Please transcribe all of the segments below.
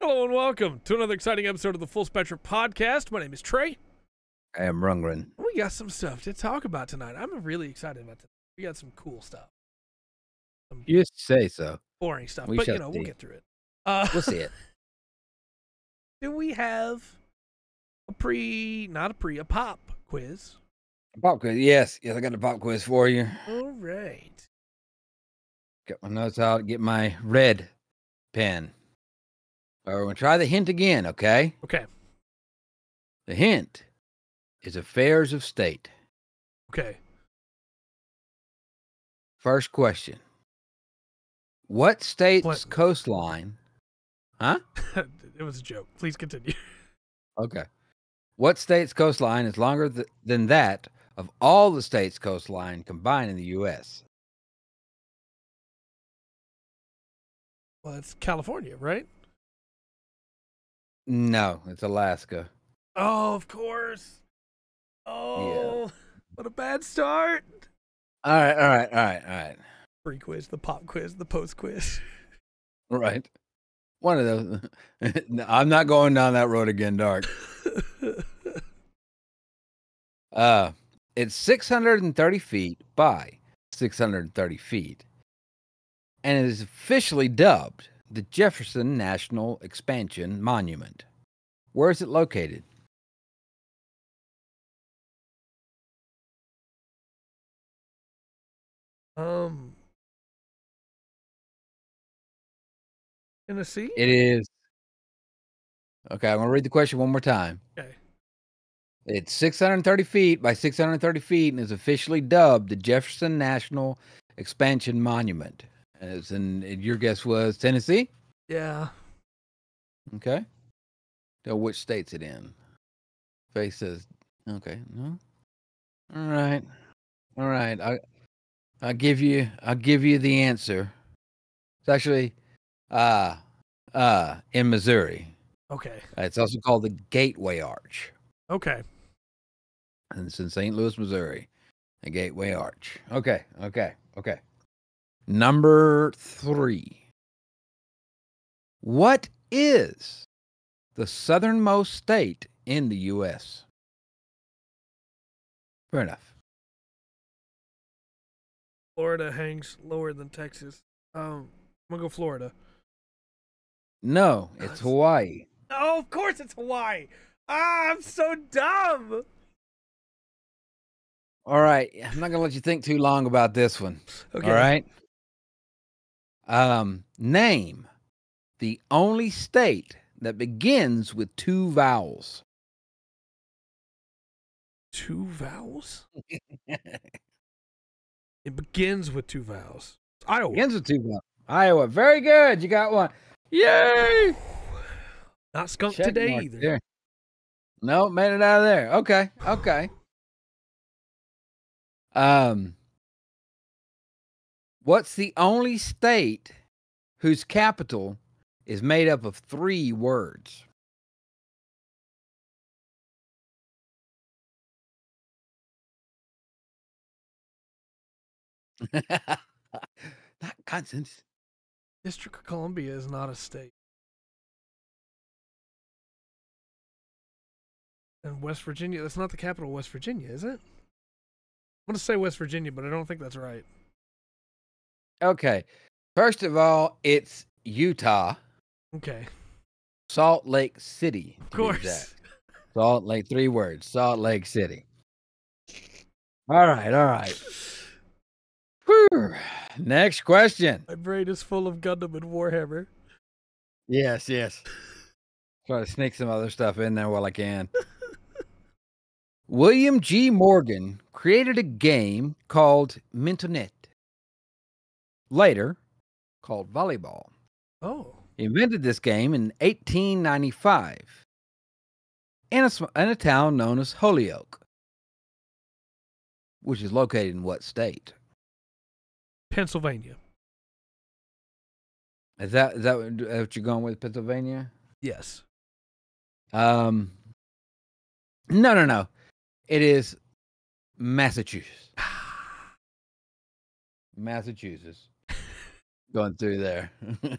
Hello and welcome to another exciting episode of the Full Spectrum Podcast. My name is Trey. I am Rungren. We got some stuff to talk about tonight. I'm really excited about this. We got some cool stuff. Some You say so. boring stuff, We but shall we'll see. get through it. We'll see it. Do we have a pop quiz? Pop quiz. Yes, I got a pop quiz for you. All right. Got my notes out. Get my red pen. All right, we're gonna try the hint again. Okay. Okay. The hint is affairs of state. Okay. First question. What state's Clinton. coastline? Huh? It was a joke. Please continue. Okay. What state's coastline is longer than that of all the states' coastline combined in the U.S.? Well, it's California, right? No, it's Alaska. Oh, of course. Oh, what a bad start. All right. Pre-quiz, the pop quiz, the post quiz. Right. One of those. No, I'm not going down that road again, Dark. It's 630 feet by 630 feet, and it is officially dubbed the Jefferson National Expansion Monument. Where is it located? Tennessee? It is. Okay, I'm going to read the question one more time. Okay. It's 630 feet by 630 feet and is officially dubbed the Jefferson National Expansion Monument. Your guess was Tennessee? Yeah. Okay. Tell which state's it in. Face says, okay, no. All right. I'll give you the answer. It's actually in Missouri. Okay. It's also called the Gateway Arch. Okay. And it's in St. Louis, Missouri. The Gateway Arch. Okay. Number 3. What is the southernmost state in the U.S.? Fair enough. Florida hangs lower than Texas. I'm gonna go Florida. No, it's Hawaii. Oh, of course it's Hawaii. I'm so dumb. All right. I'm not going to let you think too long about this one. Okay. All right. Name the only state that begins with 2 vowels. 2 vowels? It begins with 2 vowels. Iowa. Begins with 2 vowels. Iowa. Very good. You got one. Yay! Not skunked Check today mark either. there. No, made it out of there. Okay. What's the only state whose capital is made up of 3 words? Not consonants. District of Columbia is not a state. And West Virginia, that's not the capital of West Virginia, is it? I'm going to say West Virginia, but I don't think that's right. Okay. First of all, it's Utah. Okay. Salt Lake City. Of course. Salt Lake, 3 words. Salt Lake City. All right. Whew. Next question. My brain is full of Gundam and Warhammer. Yes. Try to sneak some other stuff in there while I can. William G. Morgan created a game called Mintonet, later called volleyball. Oh. He invented this game in 1895 in a town known as Holyoke, which is located in what state? Pennsylvania. Is that what you're going with, Pennsylvania? Yes. No. It is Massachusetts. Massachusetts. Going through there.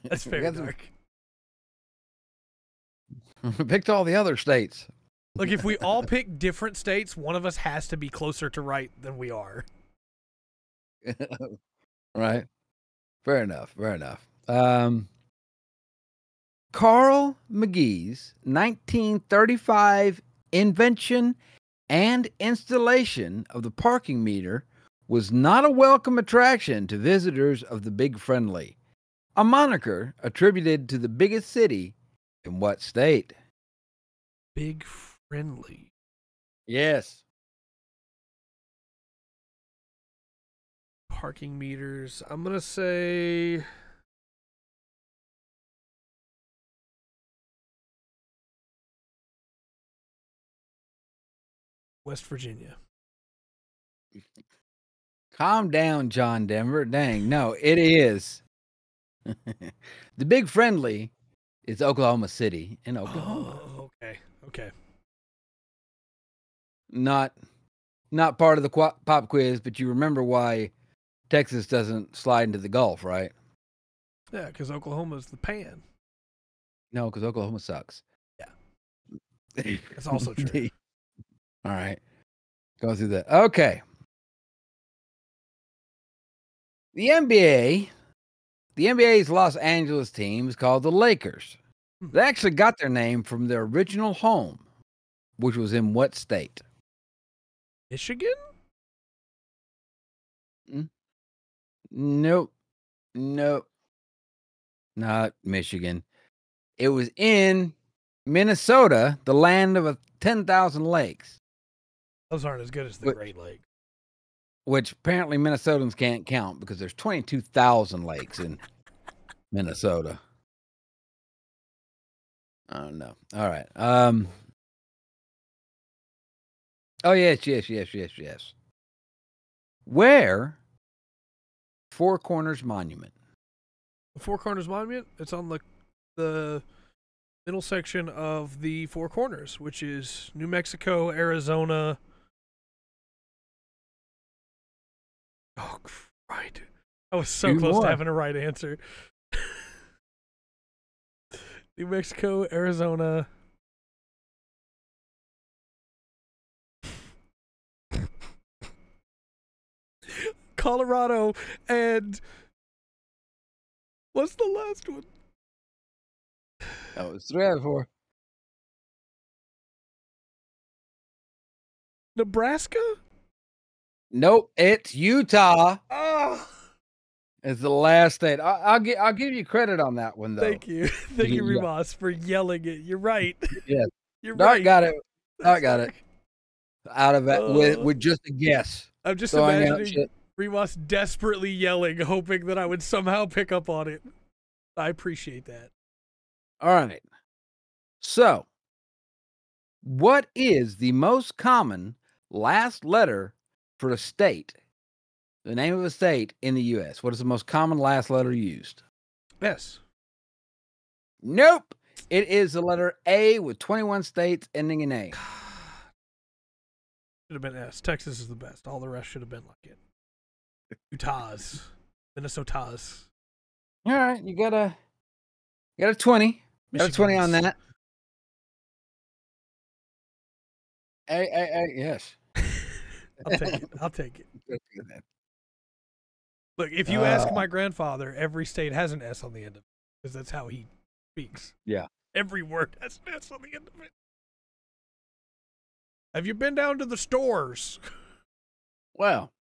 That's fair, Dark. Picked all the other states. Look, if we all pick different states, one of us has to be closer to right than we are. Right. Fair enough. Fair enough. Carl McGee's 1935 invention and installation of the parking meter was not a welcome attraction to visitors of the Big Friendly, a moniker attributed to the biggest city in what state? Big Friendly. Yes. Parking meters. I'm going to say West Virginia. Calm down, John Denver. Dang, no, it is. The Big Friendly is Oklahoma City in Oklahoma. Oh, okay. Okay. Not part of the pop quiz, but you remember why Texas doesn't slide into the Gulf, right? Yeah, because Oklahoma's the pan. No, because Oklahoma sucks. Yeah. That's also true. All right. Go through that. Okay. The NBA's Los Angeles team is called the Lakers. They actually got their name from their original home, which was in what state? Michigan? Nope. Not Michigan. It was in Minnesota, the land of 10,000 lakes. Those aren't as good as the Great Lakes. Which apparently Minnesotans can't count because there's 22,000 lakes in Minnesota. Oh, no. All right. Oh, yes. Where? Four Corners Monument. The Four Corners Monument? It's on the middle section of the Four Corners, which is New Mexico, Arizona. Oh, right. I was so close to having a right answer. New Mexico, Arizona. Colorado, and what's the last one? That was 3 out of 4. Nebraska? Nope, it's Utah. Oh, It's the last state. I'll give you credit on that one, though. Thank you, Remas, for yelling it. You're right. Yes, You're Dart right. got it. Dart got it. Out of it with just a guess. I'm just imagining Remas desperately yelling, hoping that I would somehow pick up on it. I appreciate that. All right. So, what is the most common last letter for a state? The name of a state in the U.S. What is the most common last letter used? S. Nope. It is the letter A with 21 states ending in A. Should have been S. Texas is the best. All the rest should have been like it. Utah's. Minnesota's. All right. You got a 20. Got a 20 on that. Yes. I'll take it. Look, if you ask my grandfather, every state has an S on the end of it because that's how he speaks. Yeah. Every word has an S on the end of it. Have you been down to the stores? Well,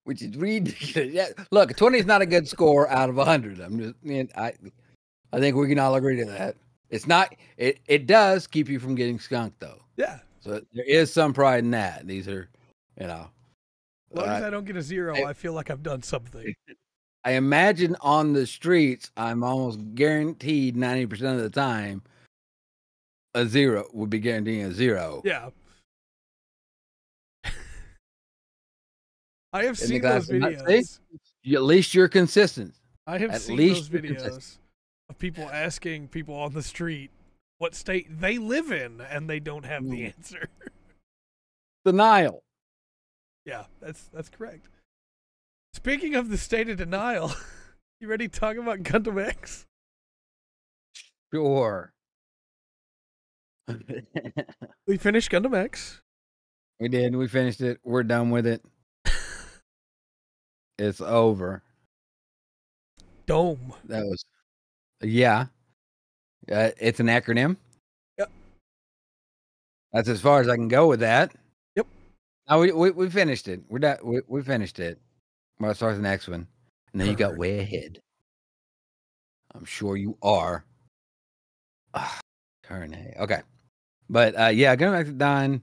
which is ridiculous. Look, 20 is not a good score out of 100. I think we can all agree to that. It's not. It does keep you from getting skunked, though. Yeah. So there is some pride in that. These are, As long as I don't get a 0, I feel like I've done something. I imagine on the streets, I'm almost guaranteed 90% of the time, a 0 would be guaranteeing a 0. Yeah. I have seen those videos. At least you're consistent. I have seen those videos of people asking people on the street what state they live in, and they don't have the answer. Denial. Yeah, that's correct. Speaking of the state of denial, you ready to talk about Gundam X? Sure. We finished Gundam X. We did. We finished it. We're done with it. It's over. Dome. That was, yeah. It's an acronym. Yep. That's as far as I can go with that. Yep. No, we finished it. We're done. We finished it. Well, start the next one. And then you got way ahead. I'm sure you are. Turn A. Okay. But yeah, going back to Don.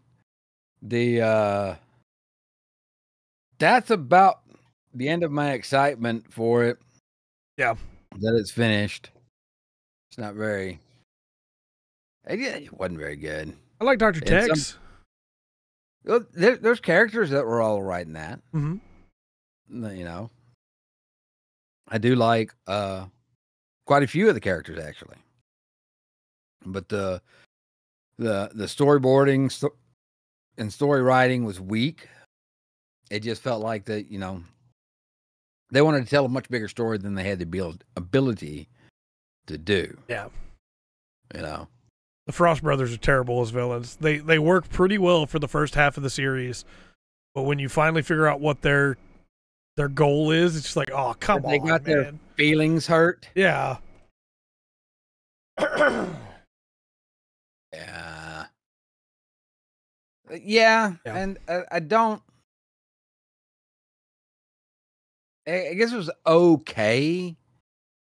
That's about the end of my excitement for it. Yeah. That it's finished. It's not very. It wasn't very good. I like Dr. Tex. There's characters that were all right in that. Mm-hmm. You know, I do like quite a few of the characters actually, but the storyboarding and story writing was weak. It just felt like that, you know, they wanted to tell a much bigger story than they had the ability to do. Yeah. You know, the Frost brothers are terrible as villains. They work pretty well for the first half of the series, but when you finally figure out what their goal is, it's just like, oh, come on, they got man. their feelings hurt. Yeah. Yeah. And I don't. I guess it was okay.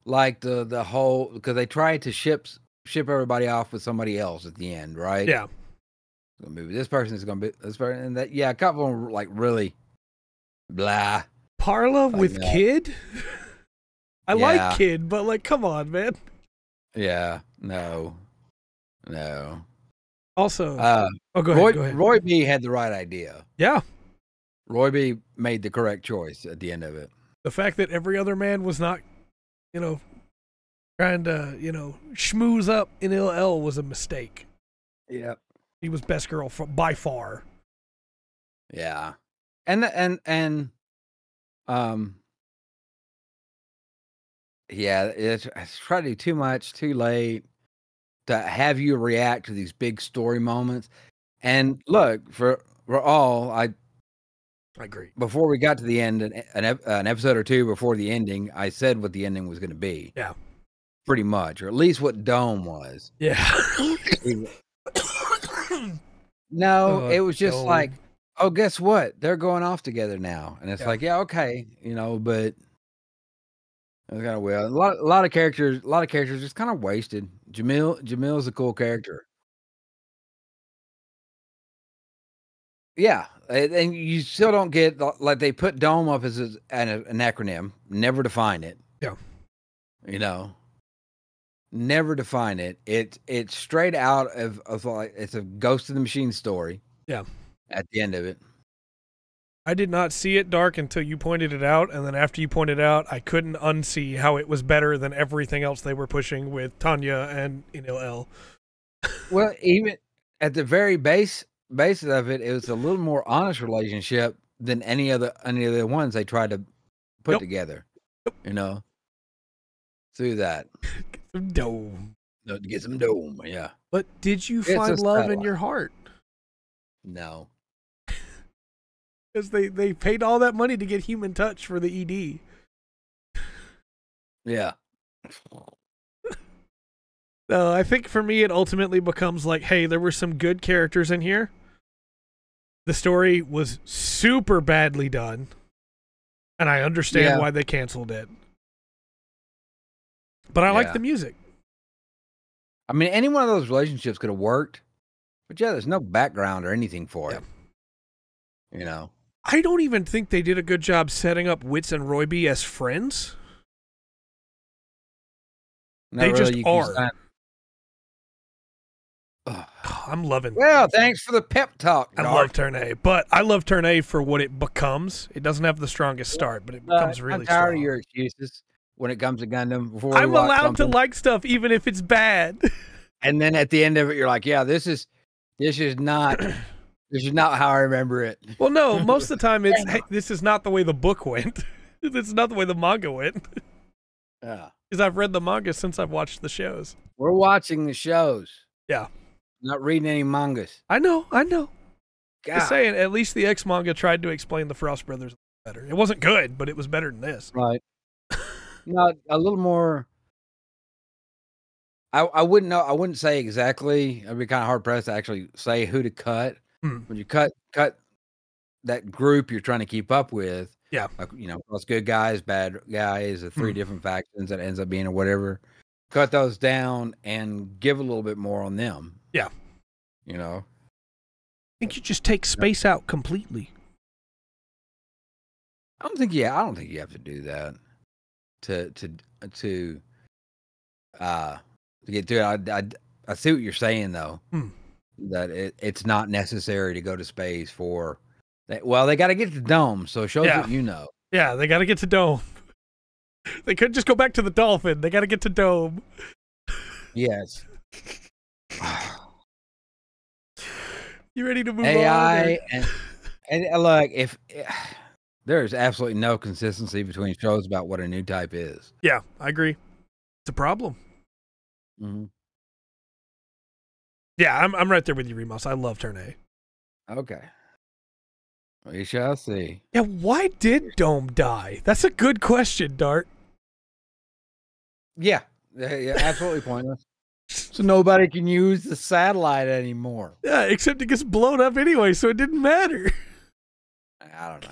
Like the whole, because they tried to ship everybody off with somebody else at the end, right? Yeah. Maybe this person is gonna be this person, and that. Yeah, a couple of them were like really blah. Parla with Kid. I like Kid, but like, come on, man. Yeah. No. Also, go ahead. Roy B had the right idea. Yeah. Roy B made the correct choice at the end of it. The fact that every other man was not, you know, trying to, you know, schmooze up in L was a mistake. Yeah. He was best girl by far. Yeah. And yeah, it's trying to do too much, too late to have you react to these big story moments. And look, for all, I agree. Before we got to the end, an episode or two before the ending, I said what the ending was going to be. Yeah. Pretty much, or at least what Dome was. Yeah. No, it was just like, oh, guess what? They're going off together now. And it's like, yeah, okay, you know, but it was kind of weird. A lot of characters just kind of wasted. Jamil's a cool character. Yeah, and you still don't get, like, they put Dome up as an acronym, never define it. Yeah. You know, never define it. It's straight out of like, it's a Ghost of the Machine story. Yeah. At the end of it. I did not see it, Dark, until you pointed it out, and then after you pointed it out, I couldn't unsee how it was better than everything else they were pushing with Tanya and L. Well, even at the very basis of it, it was a little more honest relationship than any of the ones they tried to put together. You know, through that. Get some Dome. No, to get some Dome, yeah. But did you find love in your heart? No. Because they paid all that money to get Human Touch for the ED. Yeah. No, I think for me it ultimately becomes like, hey, there were some good characters in here. The story was super badly done. And I understand why they canceled it. But I like the music. I mean, any one of those relationships could have worked. But yeah, there's no background or anything for it. You know? I don't even think they did a good job setting up Witz and Royby as friends. They just are. I'm loving. Well, thanks for the pep talk. I love Turn A, but I love Turn A for what it becomes. It doesn't have the strongest start, but it becomes really strong. I'm tired of your excuses when it comes to Gundam. I'm allowed to like stuff even if it's bad. And then at the end of it, you're like, yeah, this is not how I remember it. Well, no, most of the time it's, hey, this is not the way the book went. This is not the way the manga went. Yeah. Because I've read the manga since I've watched the shows. We're watching the shows. Yeah. Not reading any mangas. I know. God. Just saying, at least the X manga tried to explain the Frost Brothers better. It wasn't good, but it was better than this. Right. Not a little more. I wouldn't know. I wouldn't say exactly. I'd be kind of hard pressed to actually say who to cut. When you cut that group you're trying to keep up with. Yeah. Like, those good guys, bad guys, the three different factions that ends up being or whatever. Cut those down and give a little bit more on them. Yeah. I think you just take space out completely. I don't think you have to do that to get to it. I see what you're saying though. That it's not necessary to go to space for that. Well, they got to get to Dome, so it shows what you know. Yeah, they got to get to Dome. They couldn't just go back to the Dolphin. They got to get to Dome. Yes. You ready to move AI on? and look, if there's absolutely no consistency between shows about what a new type is. Yeah, I agree. It's a problem. Mm-hmm. Yeah, I'm right there with you, Remus. I love Turn A. Okay. We shall see. Yeah, why did Dome die? That's a good question, Dart. Yeah, absolutely pointless. So nobody can use the satellite anymore. Yeah, except it gets blown up anyway, so it didn't matter. I don't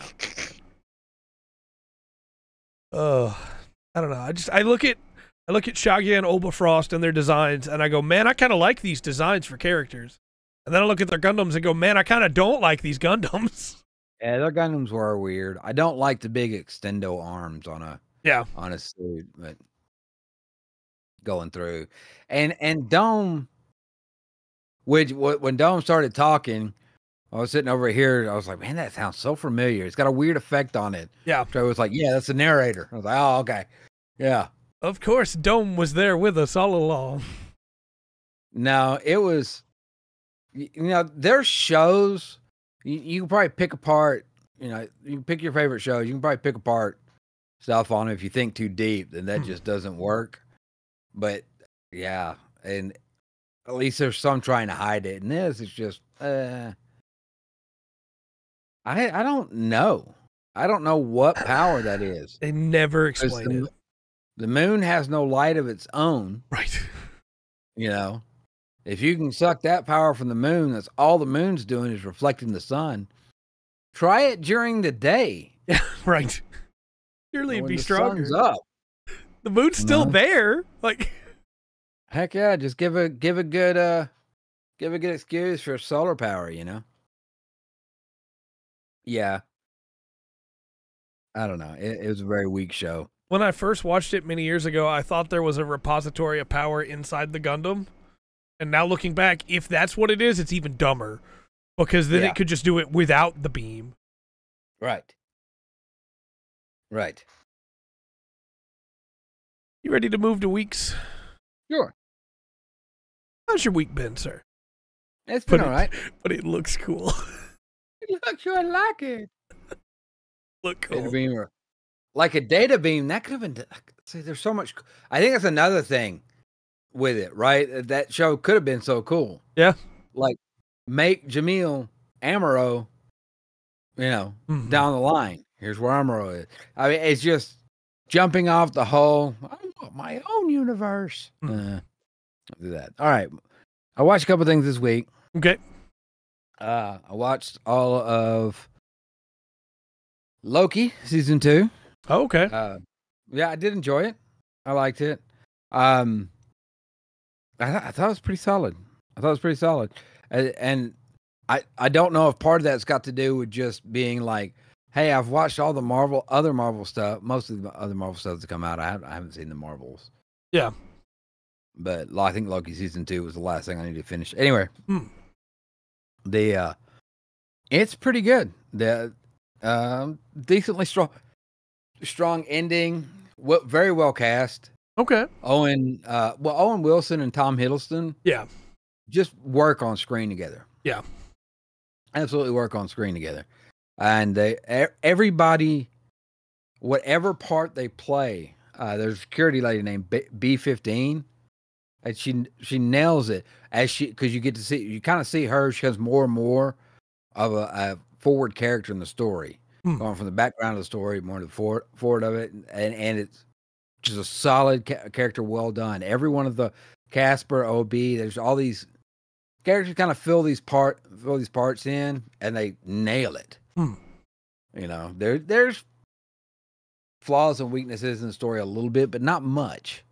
know. I don't know. I look at Shagya and Oba Frost and their designs, and I go, man, I kind of like these designs for characters. And then I look at their Gundams and go, man, I kind of don't like these Gundams. Yeah, their Gundams were weird. I don't like the big extendo arms on a suit, but going through and Dome, when Dome started talking, I was sitting over here. I was like, man, that sounds so familiar. It's got a weird effect on it. Yeah. So I was like, yeah, that's the narrator. I was like, oh, okay. Yeah. Of course, Dome was there with us all along. No, it was, there's shows, you can probably pick apart, you can pick your favorite shows. You can probably pick apart stuff on it. If you think too deep, then that just doesn't work. But yeah, and at least there's some trying to hide it. And this is just, I don't know. I don't know what power that is. They never explain it. The moon has no light of its own. Right. If you can suck that power from the moon, that's all the moon's doing is reflecting the sun. Try it during the day. Yeah, right. Surely it'd be stronger. Sun's up. The moon's still there. Like, heck yeah, just give a good excuse for solar power, Yeah. I don't know. It was a very weak show. When I first watched it many years ago, I thought there was a repository of power inside the Gundam. And now looking back, if that's what it is, it's even dumber. Because then it could just do it without the beam. Right. Right. You ready to move to weeks? Sure. How's your week been, sir? It's been all right. But it looks cool. It looks sure like it. Look cool. Data beam like a data beam, that could have been. See, there's so much. I think that's another thing with it, right? That show could have been so cool. Yeah. Like, make Jamil Amuro, down the line. Here's where Amuro is. I mean, it's just jumping off the whole, I want my own universe. I'll do that. All right. I watched a couple things this week. Okay. I watched all of Loki season 2. Oh, okay. Yeah, I did enjoy it. I liked it. I thought it was pretty solid. And I don't know if part of that's got to do with just being like, hey, I've watched all the other Marvel stuff. Most of the other Marvel stuff that's come out. I haven't seen the Marvels. Yeah. But I think Loki season 2 was the last thing I needed to finish. Anyway, it's pretty good. The decently strong ending. Very well cast. Okay. Owen Wilson and Tom Hiddleston. Yeah. Just work on screen together. Yeah. Absolutely work on screen together. And everybody, whatever part they play, There's a security lady named B-15, and she nails it because you kind of see her. She has more and more of a forward character in the story, going from the background of the story more to the forward of it, and it's just a solid character, well done. Every one of the Casper, OB, there's all these characters kind of fill these parts in, and they nail it. You know, there's flaws and weaknesses in the story a little bit, but not much.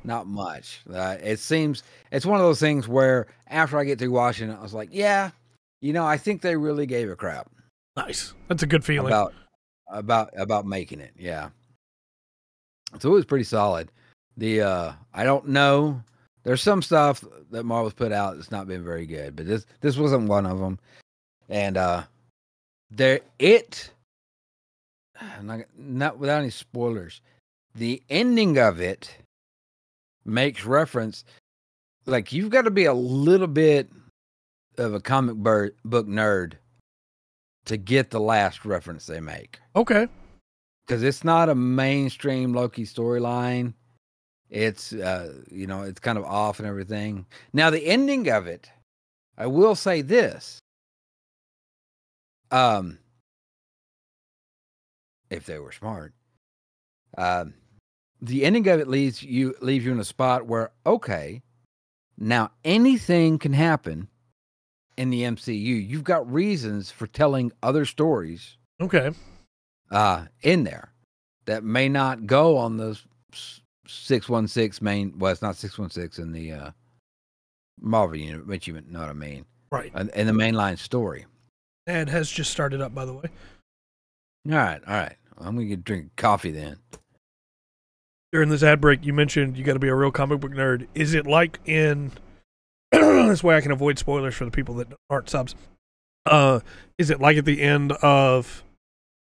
Not much. It seems it's one of those things where after I get through watching it, I was like, yeah, you know, I think they really gave a crap. Nice. That's a good feeling about making it. Yeah. So it was pretty solid. I don't know. There's some stuff that Marvel's put out that's not been very good, but this wasn't one of them. And not without any spoilers, the ending of it makes reference, like, you've got to be a little bit of a comic book nerd to get the last reference they make. Okay. Because it's not a mainstream Loki storyline. It's, it's kind of off and everything. Now, the ending of it, I will say this. If they were smart, the ending of it leaves you in a spot where, okay, now anything can happen in the MCU. You've got reasons for telling other stories. Okay. In there that may not go on the 616 main. Well, it's not 616 in the Marvel unit, but you know what I mean, right? In the mainline story. And has just started up, by the way. All right. I'm gonna drink coffee then. During this ad break, you mentioned you got to be a real comic book nerd. Is it like in? This way, I can avoid spoilers for the people that aren't subs. Is it like at the end of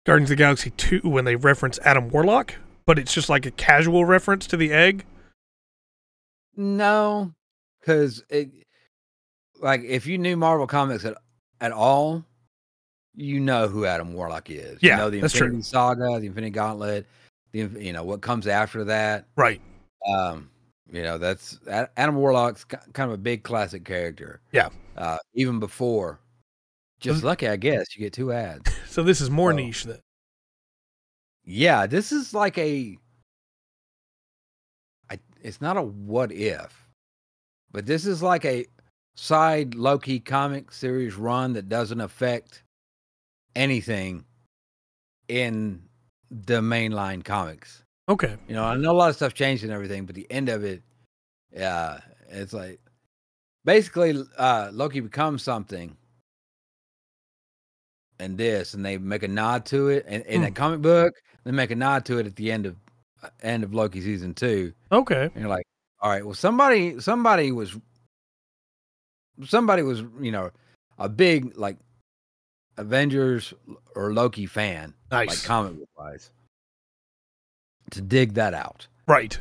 Guardians of the Galaxy 2 when they reference Adam Warlock, but it's just like a casual reference to the egg? No, because if you knew Marvel Comics at all, you know who Adam Warlock is. Yeah, you know the that's Infinity true. Saga, the Infinity Gauntlet, what comes after that. Right. That's Adam Warlock's kind of a big classic character. Yeah. Even before. Just lucky, I guess. You get 2 ads. So this is more niche then. Yeah, this is like it's not a what if, but this is like a side Loki comic series run that doesn't affect anything in the mainline comics. Okay. I know a lot of stuff changed and everything, but the end of it, it's like basically Loki becomes something. And they make a nod to it, and in that comic book, they make a nod to it at the end of Loki season 2. Okay, and you're like, all right, well, somebody was, a big like Avengers or Loki fan, nice, like comic book wise, to dig that out. Right,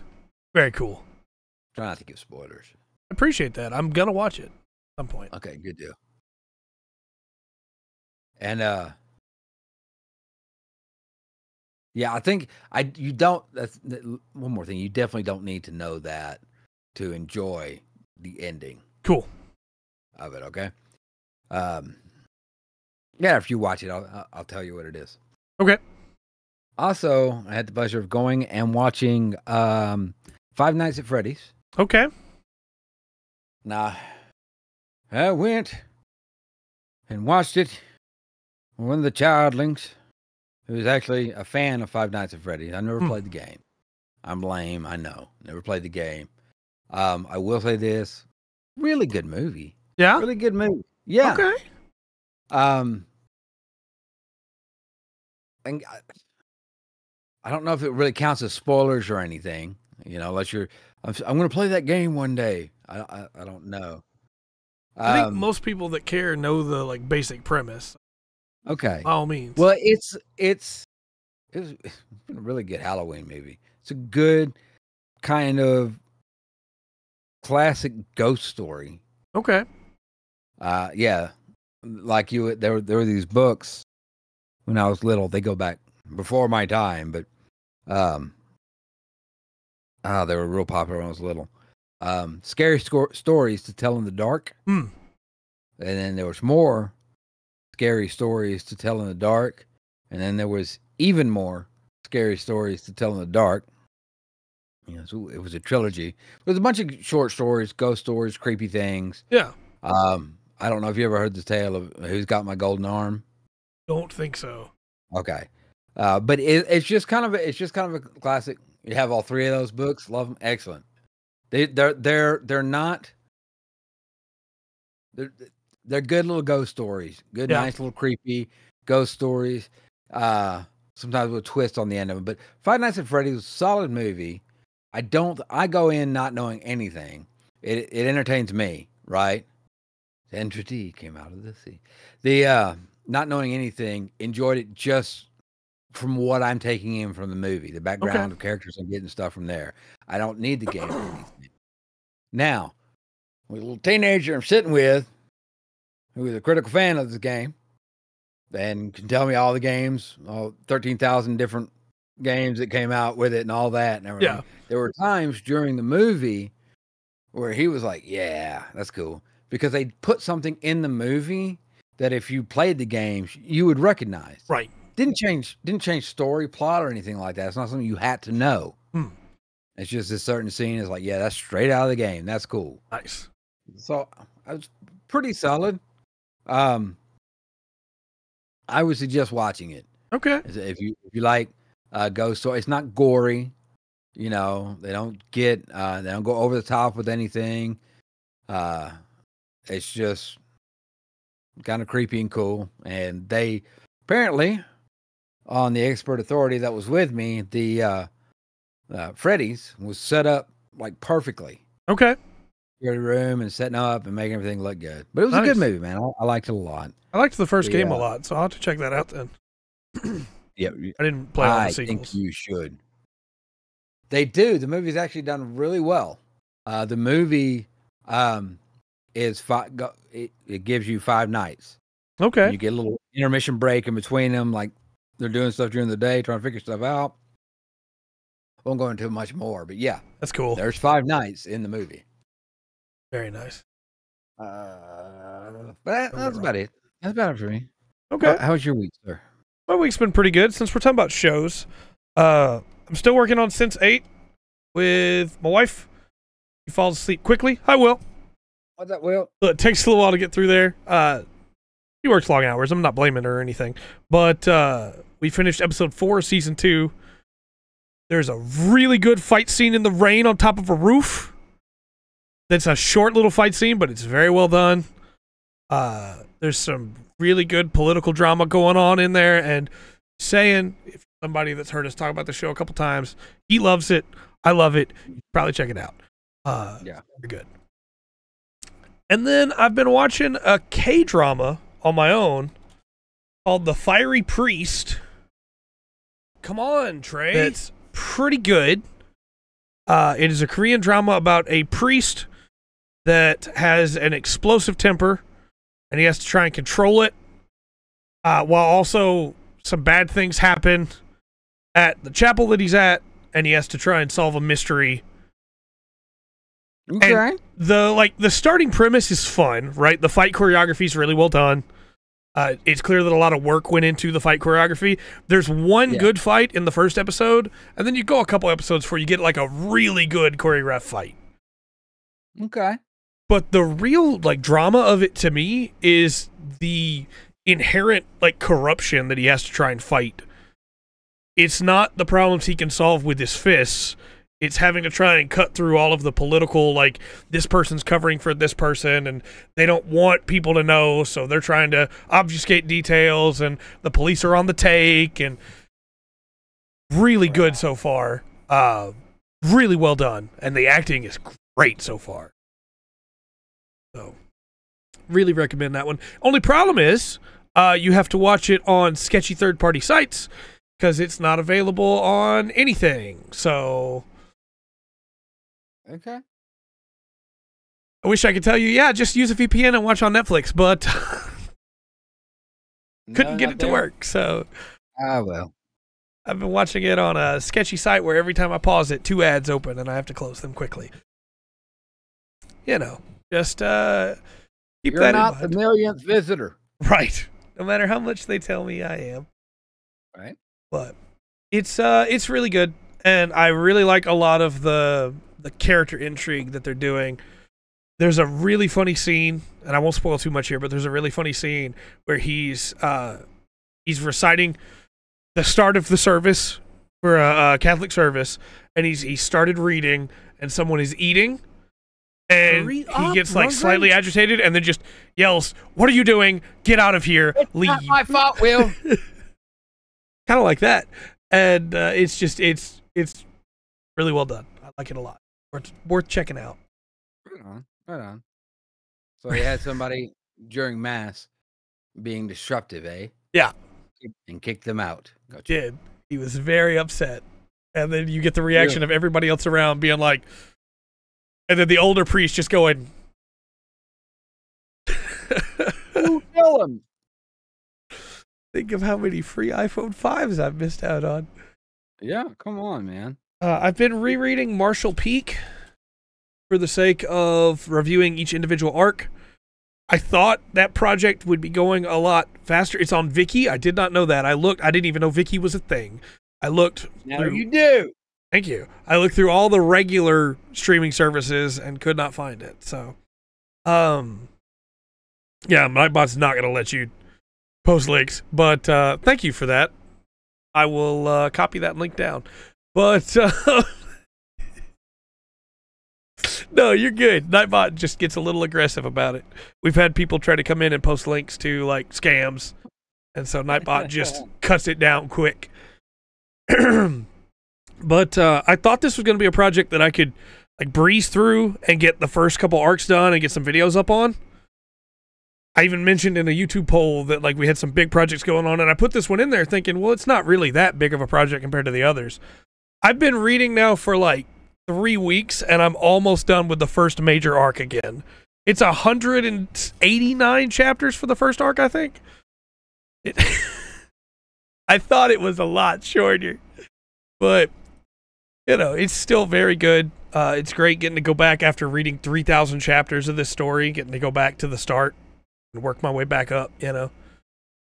very cool. Try not to give spoilers. I appreciate that. I'm gonna watch it at some point. Okay, good deal. And I think you don't. That's one more thing. You definitely don't need to know that to enjoy the ending. Cool. Of it. Okay. If you watch it, I'll tell you what it is. Okay. Also, I had the pleasure of going and watching Five Nights at Freddy's. Okay. Now, I went and watched it. One of the childlings, who is actually a fan of Five Nights at Freddy's. I never played the game. I'm lame, I know. Never played the game. I will say this: really good movie. Yeah, really good movie. Yeah. Okay. And I don't know if it really counts as spoilers or anything. Unless I'm going to play that game one day. I don't know. I think most people that care know the basic premise. Okay. By all means. Well, it's a really good Halloween movie. It's a good kind of classic ghost story. Okay. Yeah. Like there were these books when I was little. They go back before my time, but They were real popular when I was little. Scary stories to tell in the dark. Hmm. And then there was more scary stories to tell in the dark. And then there was even more scary stories to tell in the dark. You know, so it was a trilogy. It was a bunch of short stories, ghost stories, creepy things. Yeah. I don't know if you ever heard the tale of Who's Got My Golden Arm. Don't think so. Okay, but it's just kind of a classic. You have all three of those books. Love them. Excellent. They're not. They're good little ghost stories. Good, nice little creepy ghost stories. Sometimes with a twist on the end of them. But Five Nights at Freddy's was a solid movie. I go in not knowing anything. It entertains me, right? Entity came out of the sea. The not knowing anything, enjoyed it just from what I'm taking in from the movie, the background of characters I'm getting stuff from there. I don't need the game or anything. Now, with a little teenager I'm sitting with, who is a critical fan of this game, and can tell me all the games, all 13,000 different games that came out with it and all that and everything. Yeah. There were times during the movie where he was like, yeah, that's cool. Because they put something in the movie that if you played the games, you would recognize. Right. Didn't change story, plot, or anything like that. It's not something you had to know. Hmm. It's just this certain scene is like, yeah, that's straight out of the game. That's cool. Nice. So I was pretty solid. I would suggest watching it. Okay. If you like ghost story, it's not gory. You know, they don't go over the top with anything. It's just kind of creepy and cool. And they apparently, on the expert authority that was with me, the Freddy's was set up like perfectly. Okay. Your room and setting up and making everything look good. But it was a good movie, man. I liked it a lot. I liked the first game a lot, so I'll have to check that out then. Yeah, I didn't play all the sequels. I think you should. They do. The movie's actually done really well. The movie is it gives you 5 nights. Okay. You get a little intermission break in between them, like they're doing stuff during the day, trying to figure stuff out. Won't go into much more, but yeah, that's cool. There's 5 nights in the movie. Very nice. But that's about it. That's about it for me. Okay. How was your week, sir? My week's been pretty good. Since we're talking about shows, I'm still working on Sense8 with my wife. He falls asleep quickly. Hi, Will. What's up, Will? So it takes a little while to get through there. He works long hours. I'm not blaming her or anything. But we finished episode 4 of season 2. There's a really good fight scene in the rain on top of a roof. That's a short little fight scene, but it's very well done. There's some really good political drama going on in there, and saying, if somebody that's heard us talk about the show a couple times, he loves it. I love it. Probably check it out. Yeah, very good. And then I've been watching a K-drama on my own called The Fiery Priest. Come on, Trey. It's pretty good. It is a Korean drama about a priest that has an explosive temper, and he has to try and control it, while also some bad things happen at the chapel that he's at, and he has to try and solve a mystery. Okay. And the starting premise is fun, right? The fight choreography is really well done. It's clear that a lot of work went into the fight choreography. There's one good fight in the first episode, and then you go a couple episodes before you get like a really good choreographed fight. Okay. But the real drama of it to me is the inherent corruption that he has to try and fight. It's not the problems he can solve with his fists. It's having to try and cut through all of the political, this person's covering for this person, and they don't want people to know, so they're trying to obfuscate details, and the police are on the take, and really good so far. Really well done, and the acting is great so far. So, really recommend that one. Only problem is, you have to watch it on sketchy third-party sites, because it's not available on anything, so... Okay. I wish I could tell you, yeah, just use a VPN and watch on Netflix, but couldn't get it to work, so... Ah, well. I've been watching it on a sketchy site where every time I pause it, 2 ads open and I have to close them quickly. You know, just keep You're that in mind. not the millionth visitor. Right. No matter how much they tell me I am. Right. But it's really good. And I really like a lot of the character intrigue that they're doing. There's a really funny scene, and I won't spoil too much here, but there's a really funny scene where he's reciting the start of the service for a Catholic service, and he started reading, and someone is eating, and he gets like slightly agitated, and then just yells, "What are you doing? Get out of here! Leave!" Not my fault, Will. Kind of like that, and it's really well done. I like it a lot. Worth checking out. Right on. So he had somebody during mass being disruptive, eh? Yeah. And kicked them out. Gotcha. Did. He was very upset. And then you get the reaction of everybody else around being like, and then the older priest just going, "Who kill him?" Think of how many free iPhone 5s I've missed out on. Yeah, come on, man. I've been rereading Marshall Peak for the sake of reviewing each individual arc. I thought that project would be going a lot faster. It's on Viki. I did not know that. I didn't even know Viki was a thing. I looked. Now you do. Thank you. I looked through all the regular streaming services and could not find it. So, yeah, Nightbot's not going to let you post links, but thank you for that. I will copy that link down. But no, you're good. Nightbot just gets a little aggressive about it. We've had people try to come in and post links to like scams, and so Nightbot just cuts it down quick. But I thought this was going to be a project that I could like breeze through and get the first couple arcs done and get some videos up on. I even mentioned in a YouTube poll that like we had some big projects going on, and I put this one in there thinking, well, it's not really that big of a project compared to the others. I've been reading now for like 3 weeks, and I'm almost done with the first major arc again. It's 189 chapters for the first arc, I think. I thought it was a lot shorter, but you know, it's still very good. It's great getting to go back after reading 3,000 chapters of this story, getting to go back to the start and work my way back up, you know?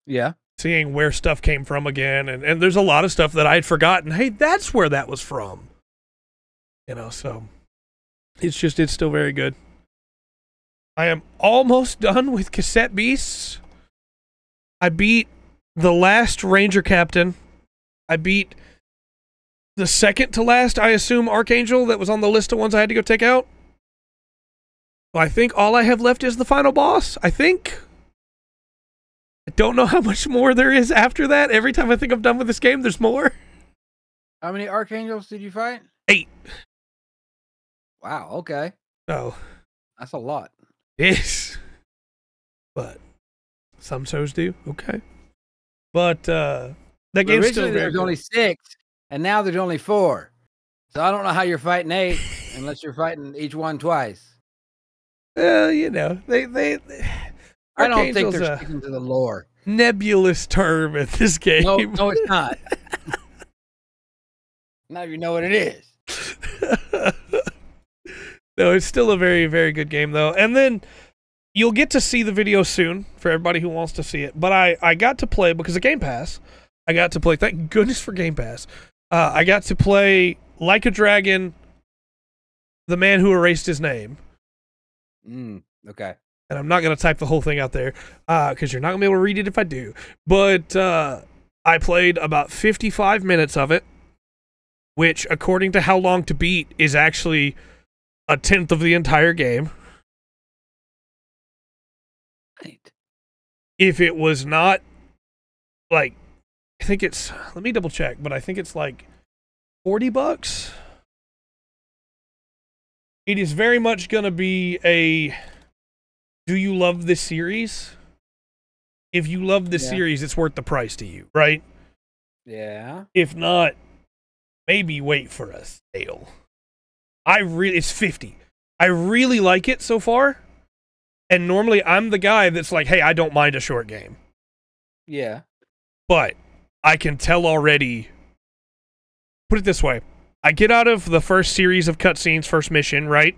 Yeah. Seeing where stuff came from again, and there's a lot of stuff that I had forgotten. Hey, that's where that was from. You know, so it's still very good. I am almost done with Cassette Beasts. I beat the last Ranger Captain. I beat the second to last, I assume, Archangel that was on the list of ones I had to go take out. Well, I think all I have left is the final boss, I think. I don't know how much more there is after that. Every time I think I'm done with this game, there's more. How many Archangels did you fight? 8. Wow, okay. So that's a lot. Yes. But some shows do. Okay. But that game's still very there's only 6, and now there's only 4. So I don't know how you're fighting 8 unless you're fighting each one twice. You know, they I don't think they're sticking to the lore. Nebulous term in this game. No, it's not. Now you know what it is. No, it's still a very, very good game, though. And then you'll get to see the video soon for everybody who wants to see it. But I got to play, because of Game Pass, I got to play, thank goodness for Game Pass, I got to play Like a Dragon, The Man Who Erased His Name. Okay. And I'm not going to type the whole thing out there, because you're not going to be able to read it if I do. But I played about 55 minutes of it, which, according to How Long to Beat, is actually 1/10 of the entire game. Right. If it was not, like, I think it's, let me double check, but I think it's like $40. It is very much going to be a, do you love this series? If you love this series, it's worth the price to you, right? Yeah. If not, maybe wait for a sale. It's 50. I really like it so far. And normally I'm the guy that's like, hey, I don't mind a short game. Yeah. But I can tell already put it this way. I get out of the first series of cutscenes, first mission, right?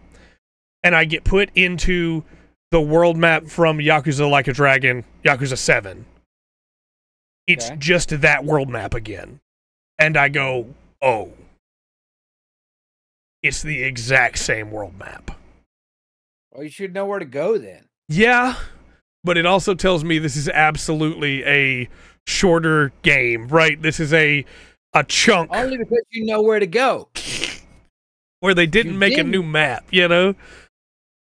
And I get put into the world map from Yakuza Like a Dragon, Yakuza 7. It's just that world map again. And I go, oh. It's the exact same world map. Well, you should know where to go then. Yeah, but it also tells me this is absolutely a shorter game, right? This is a chunk. Only because you know where to go. Where they didn't make a new map, you know?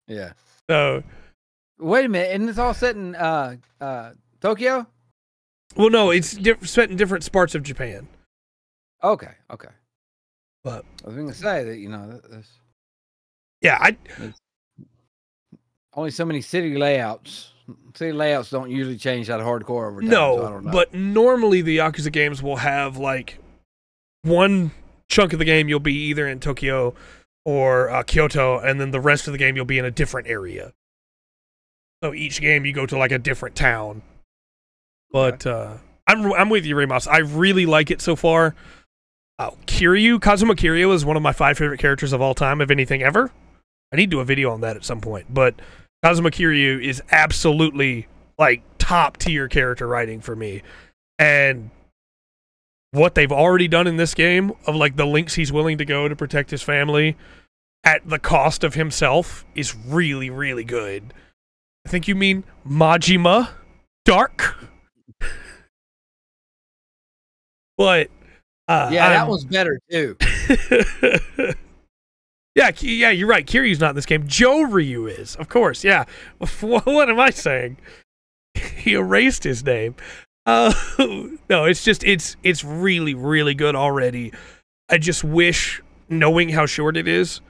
Yeah. So. Wait a minute, and it's all set in Tokyo? Well, no, it's set in different parts of Japan. Okay. But I was going to say that, you know, yeah, only so many city layouts. City layouts don't usually change that hardcore over time. No, so I don't know. But normally the Yakuza games will have like one chunk of the game you'll be either in Tokyo or Kyoto, and then the rest of the game you'll be in a different area. So each game you go to like a different town. But I'm with you, Ramos. I really like it so far. Kazuma Kiryu is one of my 5 favorite characters of all time, if anything ever. I need to do a video on that at some point. But Kazuma Kiryu is absolutely like top tier character writing for me. And what they've already done in this game, of like the lengths he's willing to go to protect his family at the cost of himself, is really, really good. I think you mean Majima Dark. But that one's better too. yeah, you're right. Kiryu's not in this game. Joe Ryu is, of course. Yeah. What am I saying? He erased his name. No, it's just it's really, really good already. I just wish, knowing how short it is,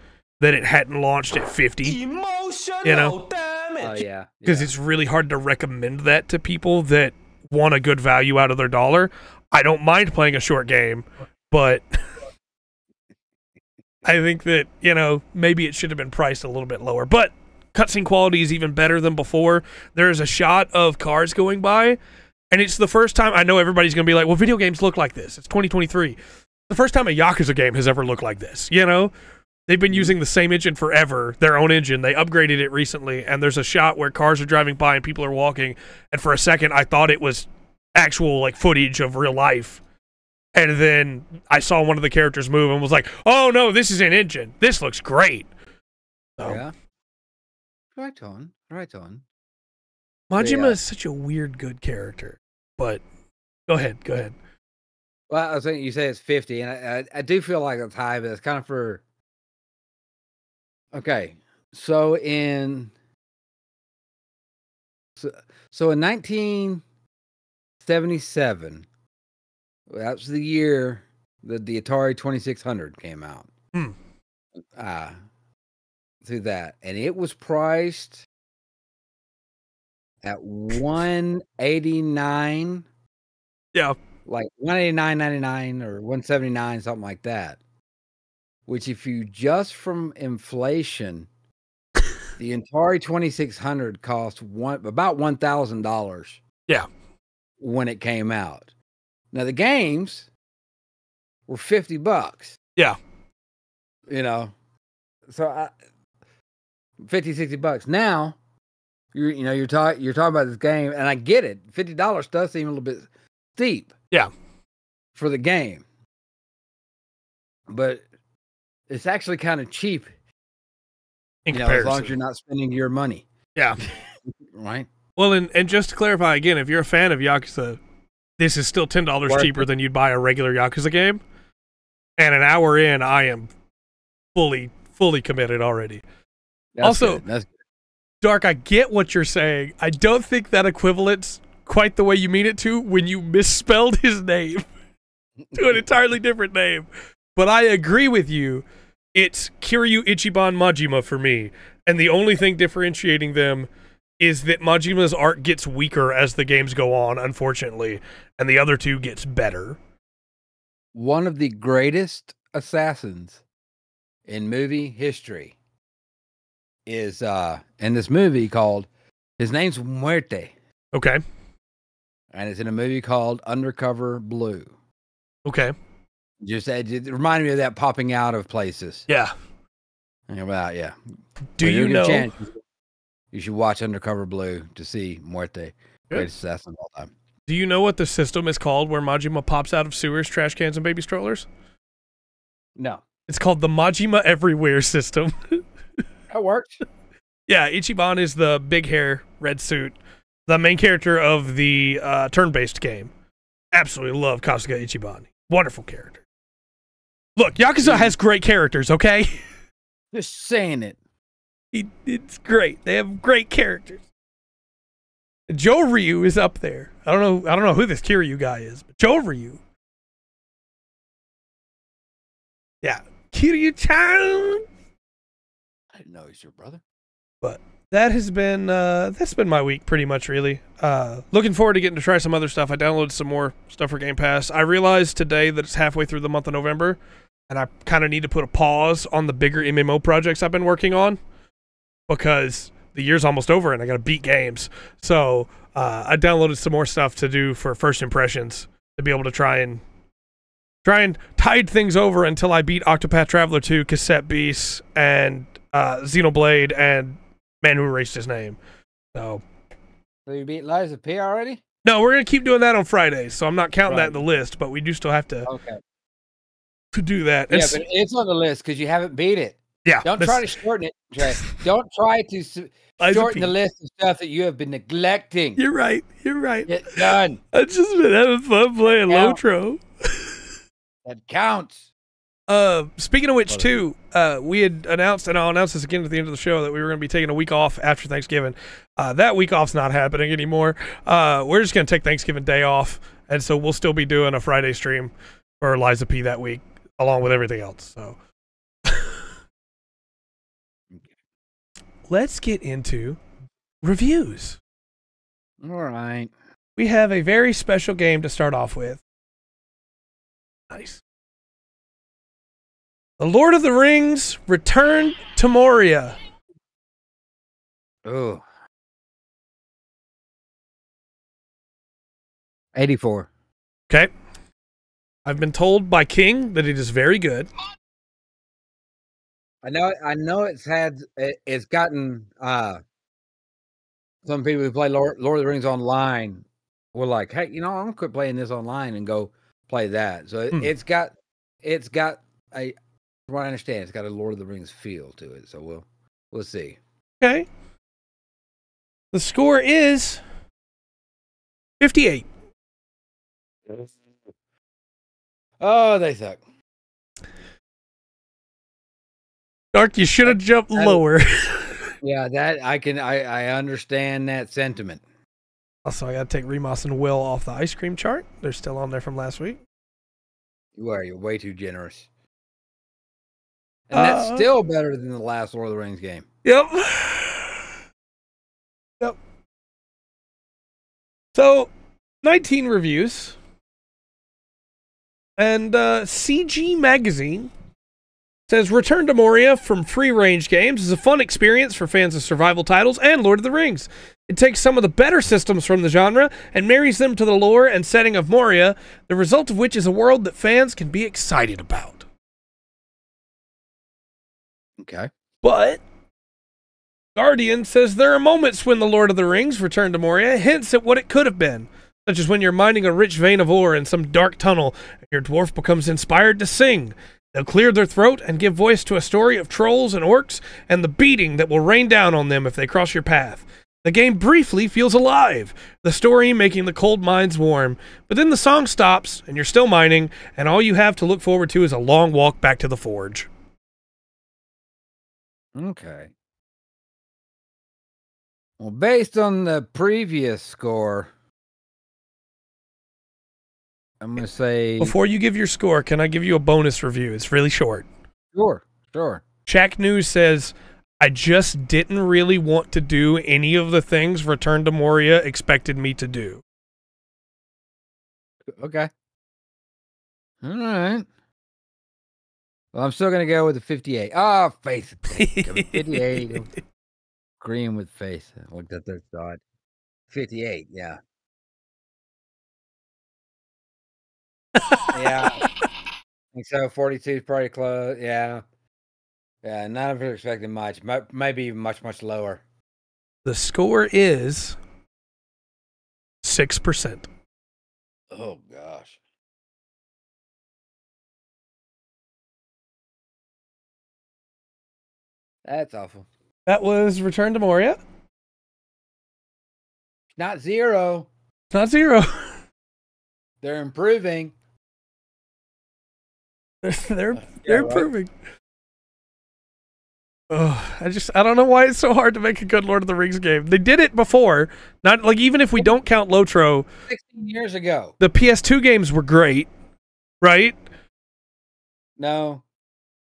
that it hadn't launched at 50. Emotional you know? damage. Oh yeah. Because it's really hard to recommend that to people that want a good value out of their dollar. I don't mind playing a short game, but I think that, you know, maybe it should have been priced a little bit lower. But cutscene quality is even better than before. There is a shot of cars going by, and it's the first time. I know everybody's going to be like, well, video games look like this. It's 2023. The first time a Yakuza game has ever looked like this, you know? They've been using the same engine forever, their own engine. They upgraded it recently, and there's a shot where cars are driving by and people are walking, and for a second I thought it was actual like footage of real life, and then I saw one of the characters move and was like, oh no, this is an engine, this looks great. So, yeah, right on Majima is such a weird good character. But go ahead. Well, I was thinking, you say it's 50, and I do feel like it's high, but it's kind of for okay. So in 1977, that was the year that the Atari 2600 came out. Through that, and it was priced at $189. Yeah, like $189.99 or $179, something like that. Which, if you just from inflation, the Atari 2600 cost about $1,000. Yeah, when it came out. Now the games were $50. Yeah, you know, so 50, $60. Now you're talking about this game, and I get it. $50 does seem a little bit steep. Yeah, for the game, but it's actually kind of cheap. In comparison, as long as you're not spending your money. Yeah, right. Well, and just to clarify again, if you're a fan of Yakuza, this is still $10 cheaper than you'd buy a regular Yakuza game. And an hour in, I am fully committed already. That's also, good. That's good. Dark, I get what you're saying. I don't think that equivalent's quite the way you mean it to when you misspelled his name to an entirely different name. But I agree with you. It's Kiryu Ichiban Majima for me. And the only thing differentiating them is that Majima's art gets weaker as the games go on, unfortunately, and the other two gets better. One of the greatest assassins in movie history is in this movie called, his name's Muerte. Okay. And it's in a movie called Undercover Blue. Okay. Just it reminded me of that popping out of places. Yeah. About yeah. Do you know? You should watch Undercover Blue to see Muerte, greatest assassin of all time. Do you know what the system is called where Majima pops out of sewers, trash cans, and baby strollers? No. It's called the Majima Everywhere system. That works. Yeah, Ichiban is the big hair, red suit, the main character of the turn-based game. Absolutely love Kasuga Ichiban. Wonderful character. Look, Yakuza has great characters, okay? Just saying it. It's great. They have great characters. Joe Ryu is up there. I don't know who this Kiryu guy is, but Joe Ryu. Yeah, Kiryu-chan. I didn't know he's your brother. But that's been my week pretty much, really. Looking forward to getting to try some other stuff. I downloaded some more stuff for Game Pass. I realized today that it's halfway through the month of November, and I kind of need to put a pause on the bigger MMO projects I've been working on because the year's almost over and I got to beat games. So I downloaded some more stuff to do for first impressions to be able to try and tide things over until I beat Octopath Traveler 2, Cassette Beasts, and Xenoblade, and man who erased his name. So you beat Lies of P already? No, we're gonna keep doing that on Fridays. So I'm not counting that in the list, but we do still have to do that. Yeah, but it's on the list because you haven't beat it. Yeah. Don't try to shorten it, Trey. Don't try to shorten the list of stuff that you have been neglecting. You're right. Get done. I've just been having fun playing Lotro. That counts. Speaking of which, too, we had announced, and I'll announce this again at the end of the show, that we were going to be taking a week off after Thanksgiving. That week off's not happening anymore. We're just going to take Thanksgiving Day off, and so we'll still be doing a Friday stream for Liza P that week, along with everything else. So let's get into reviews. All right. We have a very special game to start off with. Nice. The Lord of the Rings: Return to Moria. Oh. 84. Okay. I've been told by King that it is very good. I know it's gotten some people who play Lord of the Rings online were like, hey, I'm gonna quit playing this online and go play that. So it's got a, from what I understand, it's got a Lord of the Rings feel to it. So we'll see. Okay. The score is 58. Oh, they suck. Dark, you should have jumped lower. Yeah, that I understand that sentiment. Also, I got to take Remus and Will off the ice cream chart. They're still on there from last week. You're way too generous. And that's still better than the last Lord of the Rings game. Yep. So, 19 reviews. And CG Magazine says, Return to Moria from Free Range Games is a fun experience for fans of survival titles and Lord of the Rings. It takes some of the better systems from the genre and marries them to the lore and setting of Moria, the result of which is a world that fans can be excited about. Okay. But Guardian says there are moments when the Lord of the Rings: Return to Moria hints at what it could have been, such as when you're mining a rich vein of ore in some dark tunnel and your dwarf becomes inspired to sing. They'll clear their throat and give voice to a story of trolls and orcs and the beating that will rain down on them if they cross your path. The game briefly feels alive, the story making the cold mines warm, but then the song stops and you're still mining, and all you have to look forward to is a long walk back to the forge. Okay. Well, based on the previous score, I'm going to say... Before you give your score, can I give you a bonus review? It's really short. Sure. Shack News says, I just didn't really want to do any of the things Return to Moria expected me to do. Okay. All right. Well, I'm still going to go with the 58. Oh, face. 58. Agreeing with face. I looked at their thought. 58, yeah. Yeah. think so. 42 is pretty close. Yeah. Yeah, none of us expecting much. Maybe even much, much lower. The score is 6%. Oh, gosh. That's awful. That was Return to Moria. Not 0. It's not 0. They're improving. they're improving. Oh, I don't know why it's so hard to make a good Lord of the Rings game. They did it before. Not like, even if we don't count Lotro, 16 years ago. the PS2 games were great, right? No.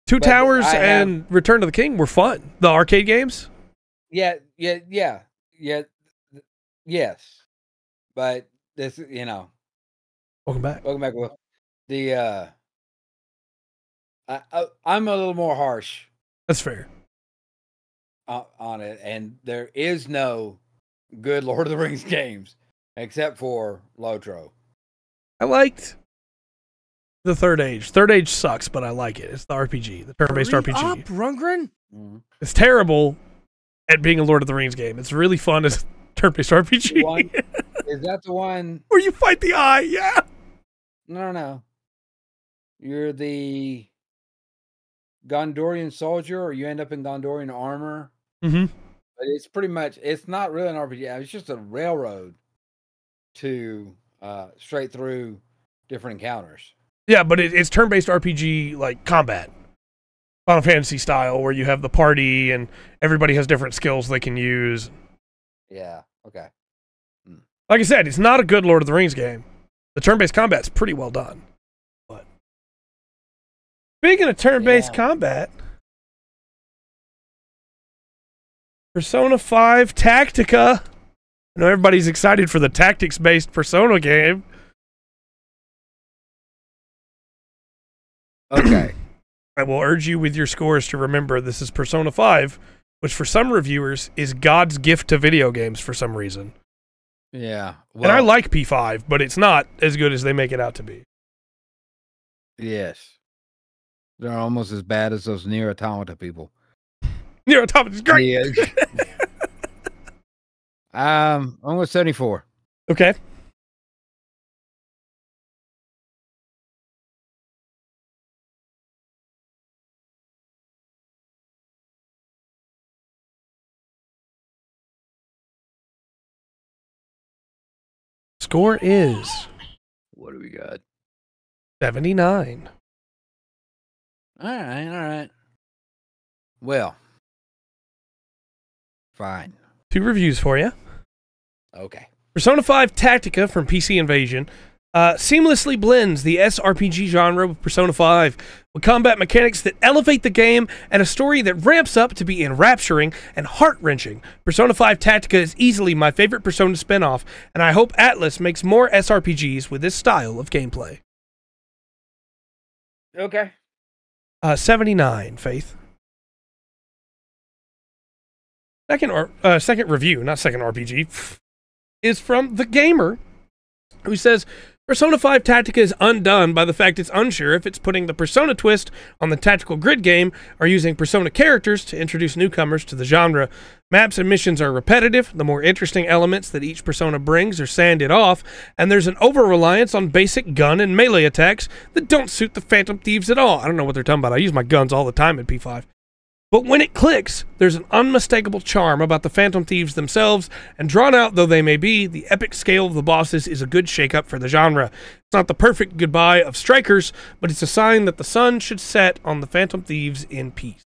Two Towers and Return to the King were fun. The arcade games. Yeah. Yes. But this, Welcome back. Will. I'm a little more harsh. That's fair. On it, and there is no good Lord of the Rings games except for Lotro. I liked the Third Age. Third Age sucks, but I like it. It's the RPG, the turn-based RPG. Up, Rundgren? Mm-hmm. It's terrible at being a Lord of the Rings game. It's really fun as a turn-based RPG. Is that the one where you fight the eye? Yeah. No. You're the Gondorian soldier, or you end up in Gondorian armor. Mm-hmm. But it's pretty much, it's not really an RPG. It's just a railroad to straight through different encounters. Yeah, but it's turn-based RPG like combat. Final Fantasy style, where you have the party and everybody has different skills they can use. Yeah, okay. Like I said, it's not a good Lord of the Rings game. The turn-based combat's pretty well done. But speaking of turn-based combat, Persona 5 Tactica. I know everybody's excited for the tactics-based Persona game. Okay. I will urge you with your scores to remember this is Persona 5, which for some reviewers is God's gift to video games for some reason. Yeah. Well, and I like P5, but it's not as good as they make it out to be. Yes. They're almost as bad as those Nier Automata people. Nier Automata's great. Yeah. I'm with 74. Okay. Score is... What do we got? 79. All right. Well, fine. 2 reviews for you. Okay. Persona 5 Tactica from PC Invasion seamlessly blends the SRPG genre with Persona 5 with combat mechanics that elevate the game and a story that ramps up to be enrapturing and heart-wrenching. Persona 5 Tactica is easily my favorite Persona spinoff, and I hope Atlus makes more SRPGs with this style of gameplay. Okay. 79, Faith. Second review, not second RPG, is from The Gamer, who says, Persona 5 Tactica is undone by the fact it's unsure if it's putting the Persona twist on the tactical grid game or using Persona characters to introduce newcomers to the genre. Maps and missions are repetitive, the more interesting elements that each Persona brings are sanded off, and there's an over-reliance on basic gun and melee attacks that don't suit the Phantom Thieves at all. I don't know what they're talking about. I use my guns all the time in P5. But when it clicks, there's an unmistakable charm about the Phantom Thieves themselves, and drawn out though they may be, the epic scale of the bosses is a good shake-up for the genre. It's not the perfect goodbye of strikers, but it's a sign that the sun should set on the Phantom Thieves in peace.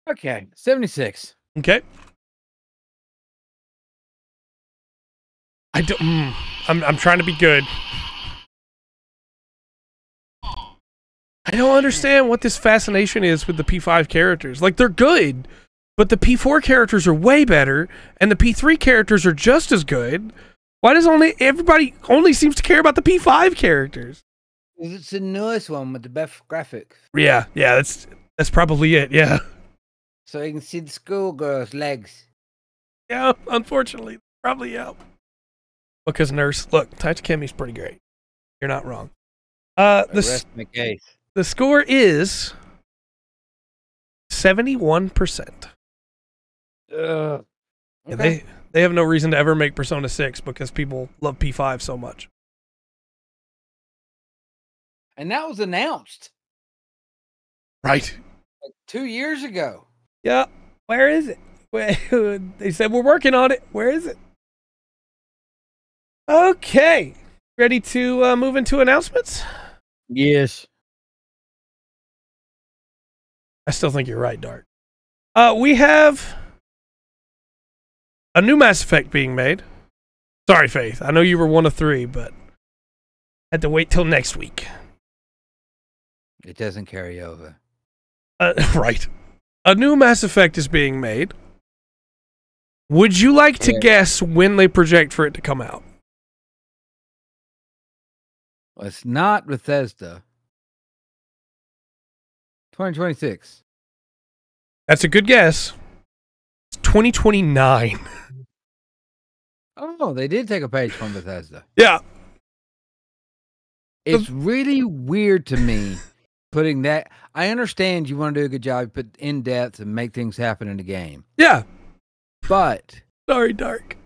Okay, 76. Okay. I'm trying to be good. I don't understand what this fascination is with the P5 characters. Like, they're good, but the P4 characters are way better, and the P3 characters are just as good. Why does everybody only seems to care about the P5 characters? It's the newest one with the best graphics. Yeah, that's probably it, yeah. So you can see the schoolgirl's legs. Yeah, unfortunately, probably, yeah. Because Nurse, look, Tachikami's pretty great. You're not wrong. The score is 71%. Okay. They have no reason to ever make Persona 6 because people love P5 so much. And that was announced. Right. Like 2 years ago. Yeah. Where is it? They said we're working on it. Where is it? Okay. Ready to move into announcements? Yes. I still think you're right, Dart. We have a new Mass Effect being made. Sorry, Faith. I know you were one of 3, but had to wait till next week. It doesn't carry over. Right. A new Mass Effect is being made. Would you like to guess when they project for it to come out? Well, it's not Bethesda. 2026. That's a good guess. It's 2029. Oh, they did take a page from Bethesda. Yeah. It's really weird to me putting that. I understand you want to do a good job, put in depth and make things happen in the game. Yeah. But. Sorry, Dark.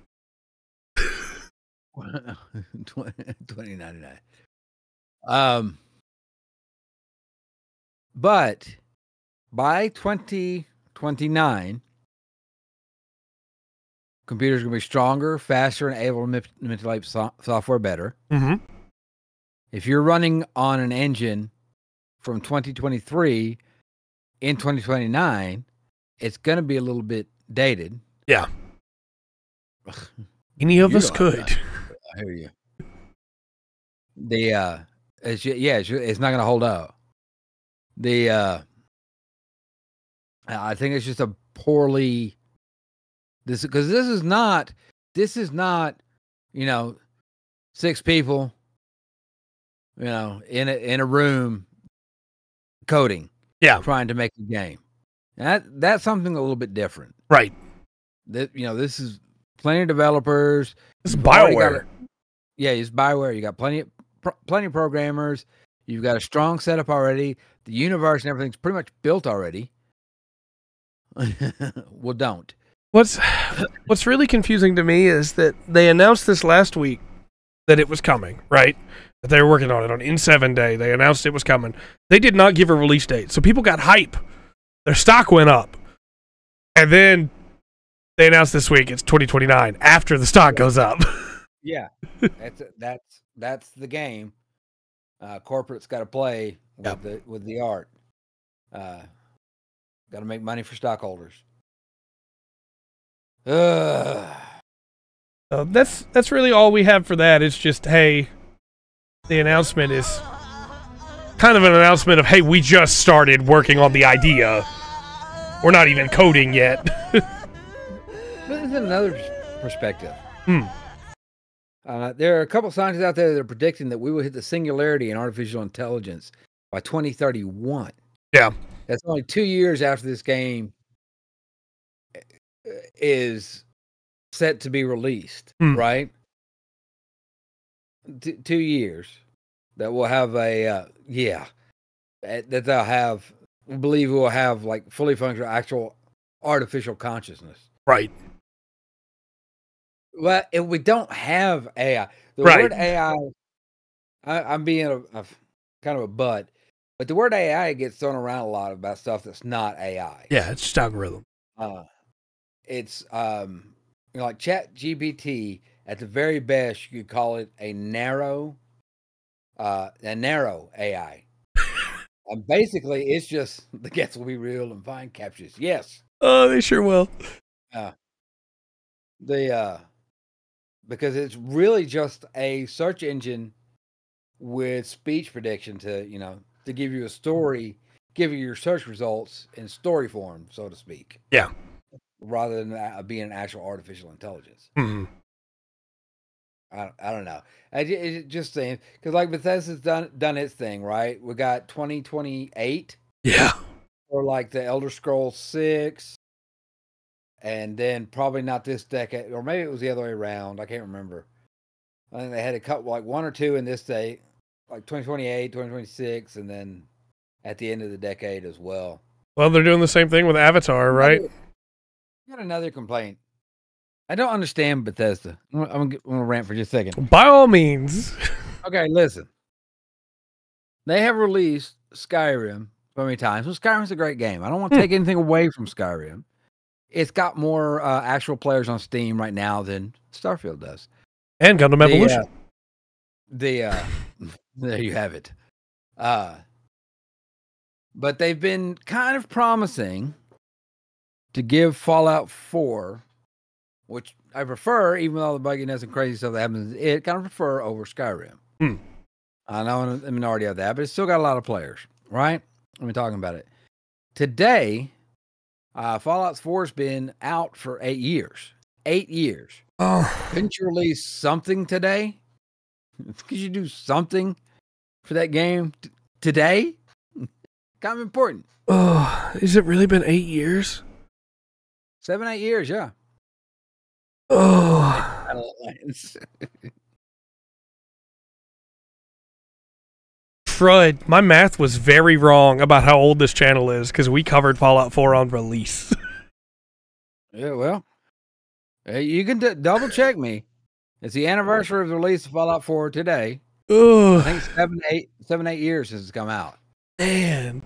2099. But by 2029, computers are going to be stronger, faster, and able to manipulate software better. Mm-hmm. If you're running on an engine from 2023 in 2029, it's going to be a little bit dated. Yeah. Any of us could. I hear you. It's not going to hold up. I think it's just a poorly this is not 6 people in a room coding, trying to make a game. That's something a little bit different, right? This is plenty of developers. This is BioWare. It's BioWare. You got plenty of programmers. You've got a strong setup already. The universe and everything's pretty much built already. Well, don't. What's really confusing to me is that they announced this last week that it was coming, right? That they were working on it on In7 Day. They announced it was coming. They did not give a release date, so people got hype. Their stock went up, and then they announced this week it's 2029 after the stock goes up. Yeah, that's the game. Corporate's got to play with the art. Got to make money for stockholders. So that's really all we have for that. It's just, hey, the announcement is kind of an announcement of, hey, we just started working on the idea. We're not even coding yet. This is another perspective. There are a couple scientists out there that are predicting that we will hit the singularity in artificial intelligence by 2031. Yeah. That's only 2 years after this game is set to be released, right? 2 years that we'll have that they'll have, we believe we'll have like fully functional actual artificial consciousness. Right. Well, if we don't have AI, the word AI, I'm being a kind of a butt, but the word AI gets thrown around a lot about stuff that's not AI. Yeah, it's just algorithm. It's like ChatGPT. At the very best, you could call it a narrow AI. And basically, it's just the guess will be real and find captures. Yes. Oh, they sure will. Because it's really just a search engine with speech prediction to give you a story, give you your search results in story form, so to speak. Yeah. Rather than being an actual artificial intelligence. Mm-hmm. I don't know. It just saying, because like Bethesda's done its thing, right? We got 2028. Yeah. Or like the Elder Scrolls 6. And then probably not this decade, or maybe it was the other way around. I can't remember. I think they had a couple, like 1 or 2 in this day, like 2028, 2026, and then at the end of the decade as well. Well, they're doing the same thing with Avatar, right? Got another complaint. I don't understand Bethesda. I'm gonna rant for just a second. By all means. Okay, listen. They have released Skyrim so many times. Well, Skyrim's a great game. I don't want to take anything away from Skyrim. It's got more actual players on Steam right now than Starfield does. And Gundam Evolution. There you have it. But they've been kind of promising to give Fallout 4, which I prefer, even though the bugginess and crazy stuff that happens, it kind of prefer over Skyrim. I know I'm a minority of that, but it's still got a lot of players, right? I've been talking about it. Today, Fallout 4 has been out for 8 years. 8 years. Oh. Couldn't you release something today? Could you do something for that game today? Kind of important. Oh, has it really been 8 years? 7, 8 years, yeah. Oh. Crud, my math was very wrong about how old this channel is because we covered Fallout 4 on release. Yeah, well, you can double check me. It's the anniversary of the release of Fallout 4 today. I think 7, 8 years since it's come out. Man.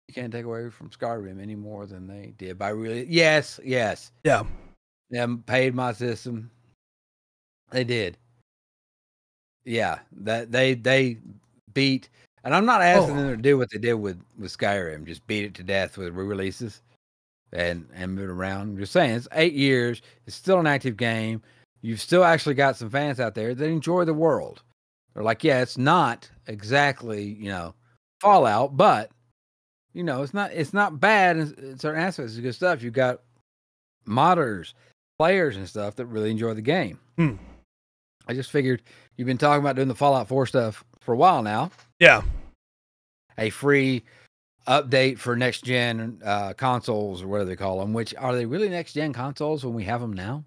You can't take away from Skyrim any more than they did by really. Yes. Yeah. Them paid my system. They did. Yeah, that they beat, and I'm not asking them to do what they did with Skyrim, just beat it to death with re-releases and move it around. I'm just saying, it's 8 years. It's still an active game. You've still actually got some fans out there that enjoy the world. They're like, yeah, it's not exactly, Fallout, but it's not bad in certain aspects. It's good stuff. You've got modders, players, and stuff that really enjoy the game. I just figured you've been talking about doing the Fallout 4 stuff for a while now. Yeah. A free update for next gen consoles, or whatever they call them. Which are they really next gen consoles when we have them now?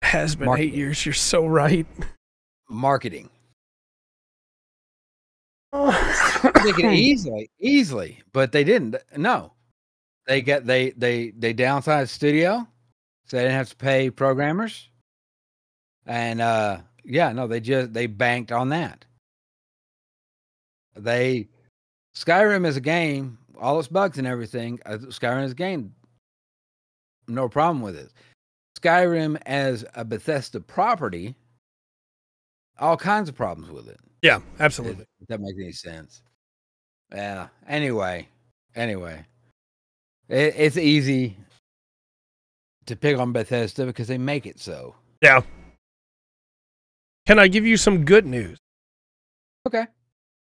Has been 8 years. You're so right. Marketing. They could easily, but they didn't. No, they downsized studio, so they didn't have to pay programmers, and they banked on that. Skyrim is a game, all its bugs and everything. Skyrim is a game, no problem with it. Skyrim as a Bethesda property, all kinds of problems with it. Yeah, absolutely. If that makes any sense. Yeah. Anyway, it's easy to pick on Bethesda because they make it so. Yeah. Can I give you some good news? Okay.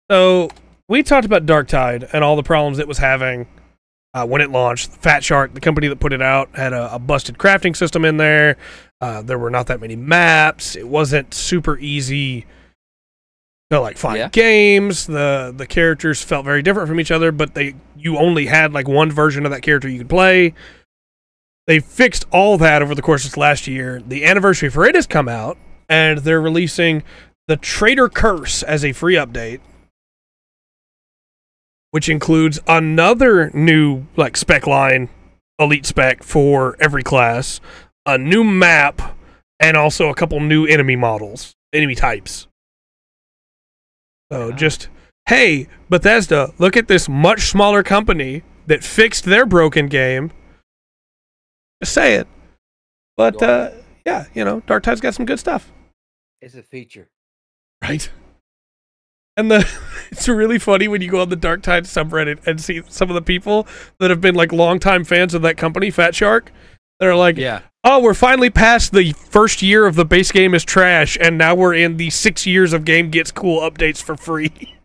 So we talked about Darktide and all the problems it was having when it launched. Fat Shark, the company that put it out, had a busted crafting system in there. There were not that many maps. It wasn't super easy to find games. The characters felt very different from each other, but you only had one version of that character you could play. They fixed all that over the course of this last year. The anniversary for it has come out, and they're releasing the Traitor Curse as a free update, which includes another new spec line, elite spec for every class, a new map, and also a couple new enemy types. So hey, Bethesda, look at this much smaller company that fixed their broken game. Just say it. But, Darktide's got some good stuff. It's a feature. Right? And it's really funny when you go on the Darktide subreddit and see some of the people that have been longtime fans of that company, Fat Shark. They're like, oh, we're finally past the first year of the base game is trash, and now we're in the 6 years of game gets cool updates for free.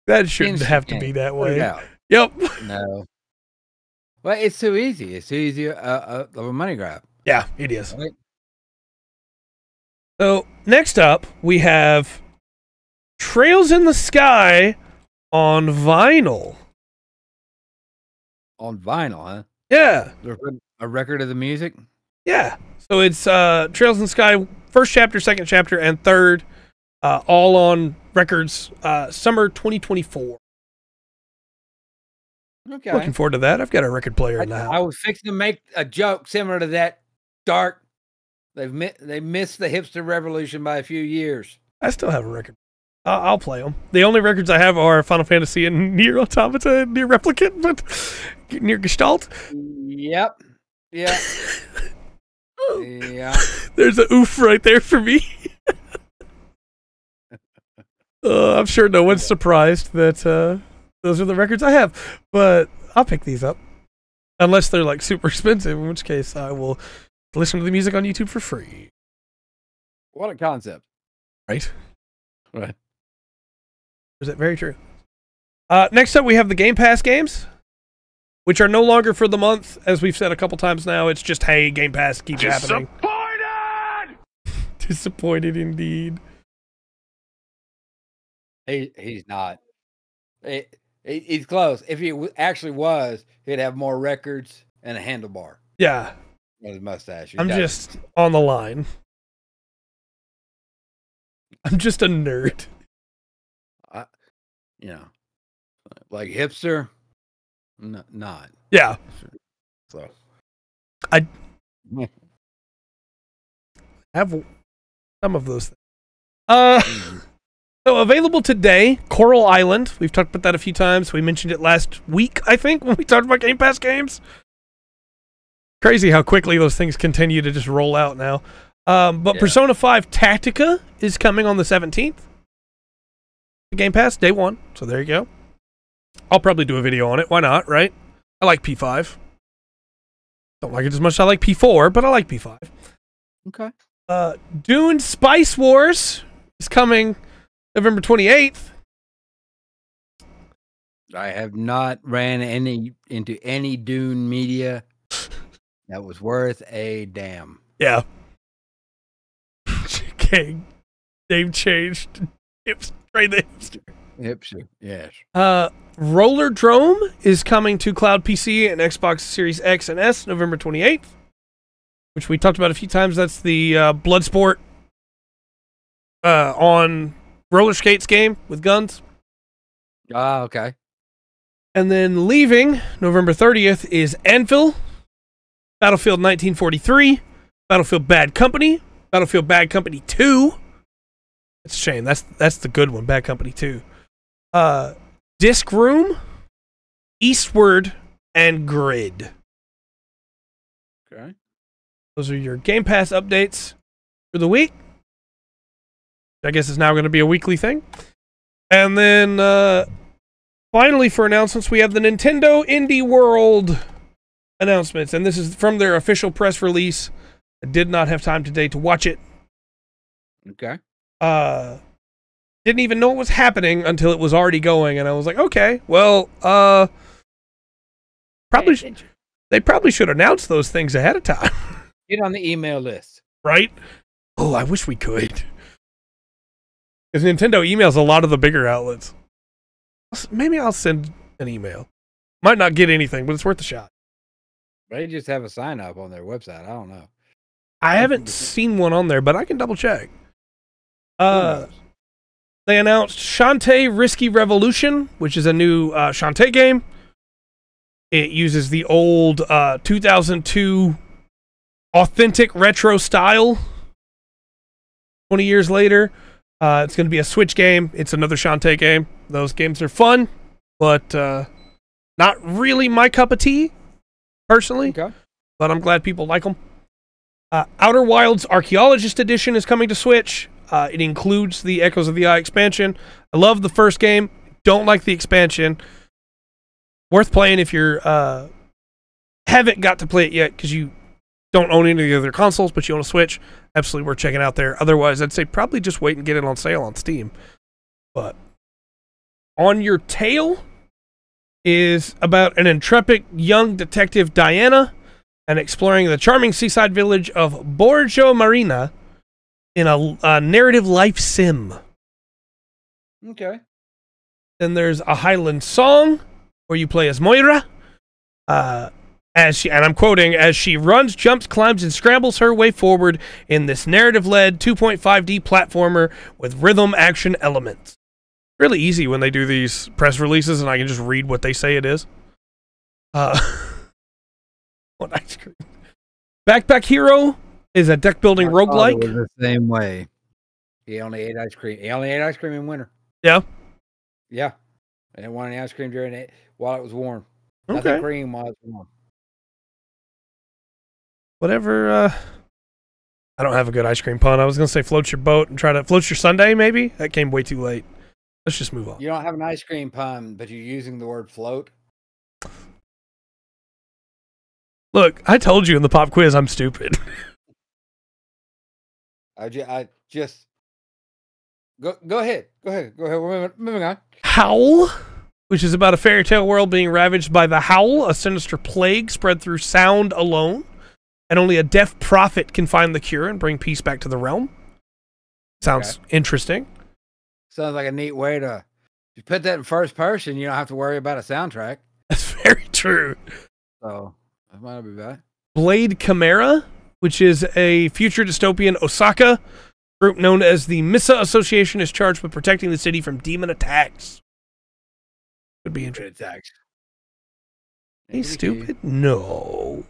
That shouldn't have to be that way. Yep. No. Well, it's too easy. It's too easy of a money grab. Yeah, it is. Right? So, next up, we have Trails in the Sky on vinyl. On vinyl, huh? Yeah. A record of the music? Yeah. So it's Trails in the Sky first chapter, second chapter, and third, all on records summer 2024. Okay. Looking forward to that. I've got a record player in the house. I was fixing to make a joke similar to that. Dark. They missed the hipster revolution by a few years. I still have a record. I'll play them. The only records I have are Final Fantasy and Nier Automata and Nier Replicant, but Nier Gestalt. Yep. Yeah. Yeah. There's a oof right there for me. I'm sure no one's surprised that those are the records I have, but I'll pick these up. Unless they're like super expensive, in which case I will listen to the music on YouTube for free. What a concept. Right? Right. Is that very true? Next up, we have the Game Pass games, which are no longer for the month. As we've said a couple times now, it's just, hey, Game Pass keeps happening. Disappointed! Disappointed indeed. He's not. He's close. If he actually was, he'd have more records and a handlebar. Yeah. On his mustache. I'm just on the line. I'm just a nerd. Like hipster, not. Yeah. So I have some of those things. So available today, Coral Island. We've talked about that a few times. We mentioned it last week, I think, when we talked about Game Pass games. Crazy how quickly those things continue to just roll out now. But yeah. Persona 5 Tactica is coming on the 17th. Game Pass, day one. So there you go. I'll probably do a video on it. Why not, right? I like P5. Don't like it as much as I like P4, but I like P5. Okay. Dune Spice Wars is coming November 28th. I have not ran into any Dune media that was worth a damn. Yeah. Okay. Name changed. Trade the hipster. Hipster, yes. Roller Drome is coming to Cloud PC and Xbox Series X and S November 28th, which we talked about a few times. That's the Bloodsport on roller skates game with guns. Okay. And then leaving November 30th is Anvil, Battlefield 1943, Battlefield Bad Company, Battlefield Bad Company 2. It's a shame. That's the good one, Bad Company 2. Disc Room, Eastward, and Grid. Okay. Those are your Game Pass updates for the week. I guess it's now going to be a weekly thing. And then finally for announcements, we have the Nintendo Indie World announcements. And this is from their official press release. I did not have time today to watch it. Okay. Didn't even know what was happening until it was already going, and I was like, okay, well, they probably should announce those things ahead of time. Get on the email list. Right? Oh, I wish we could. Because Nintendo emails a lot of the bigger outlets. Maybe I'll send an email. Might not get anything, but it's worth a shot. They just have a sign up on their website. I don't know. I haven't seen one on there, but I can double check. They announced Shantae Risky Revolution, which is a new Shantae game. It uses the old 2002 authentic retro style. 20 years later, it's going to be a Switch game. It's another Shantae game. Those games are fun, but not really my cup of tea, personally. Okay. But I'm glad people like them. Outer Wilds Archaeologist Edition is coming to Switch. It includes the Echoes of the Eye expansion. I love the first game. Don't like the expansion. Worth playing if you haven't got to play it yet because you don't own any of the other consoles, but you own a Switch. Absolutely worth checking out there. Otherwise, I'd say probably just wait and get it on sale on Steam. But On Your Tail is about an intrepid young detective, Diana, and exploring the charming seaside village of Borgo Marina in a narrative life sim. Okay. Then there's A Highland Song, where you play as Moira. As she, and I'm quoting, as she runs, jumps, climbs, and scrambles her way forward in this narrative-led 2.5D platformer with rhythm action elements. Really easy when they do these press releases, and I can just read what they say it is. What ice cream? Backpack Hero is a deck-building roguelike. It was the same way. He only ate ice cream. He only ate ice cream in winter. Yeah. Yeah. I didn't want any ice cream during it while it was warm. Okay. Nothing cream while it was warm. Whatever. I don't have a good ice cream pun. I was going to say float your boat and try to float your Sunday, maybe? That came way too late. Let's just move on. You don't have an ice cream pun, but you're using the word float? Look, I told you in the pop quiz I'm stupid. I just... Go ahead. We're moving on. Howl, which is about a fairy tale world being ravaged by the Howl, a sinister plague spread through sound alone. And only a deaf prophet can find the cure and bring peace back to the realm. Sounds interesting. Sounds like a neat way to... If you put that in first person, you don't have to worry about a soundtrack. That's very true. So, that might not be bad. Blade Chimera, which is a future dystopian Osaka group known as the Misa Association, is charged with protecting the city from demon attacks. Could be interesting. Hey, stupid? No.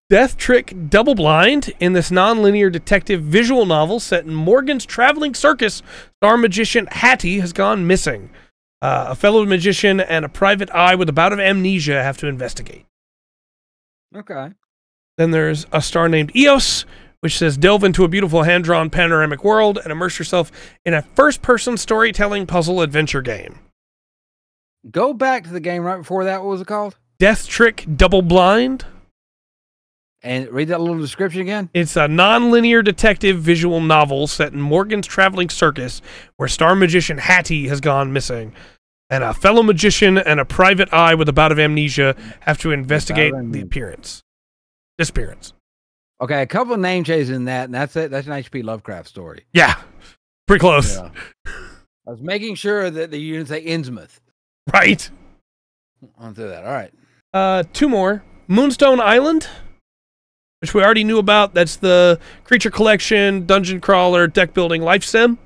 Death Trick Double Blind, in this non-linear detective visual novel set in Morgan's traveling circus, star magician Hattie has gone missing. A fellow magician and a private eye with a bout of amnesia have to investigate. Okay. Then there's a star named Eos, which says delve into a beautiful hand-drawn panoramic world and immerse yourself in a first-person storytelling puzzle adventure game. Go back to the game right before that. What was it called? Death Trick Double Blind. And read that little description again. It's a non-linear detective visual novel set in Morgan's traveling circus where star magician Hattie has gone missing. And a fellow magician and a private eye with a bout of amnesia have to investigate the disappearance. Okay, a couple of name changes in that, and that's it. That's an H.P. Lovecraft story. Yeah, pretty close. Yeah. I was making sure that you didn't say Innsmouth. Right. On to that. All right. Two more. Moonstone Island, which we already knew about. That's the creature collection, dungeon crawler, deck building life sim.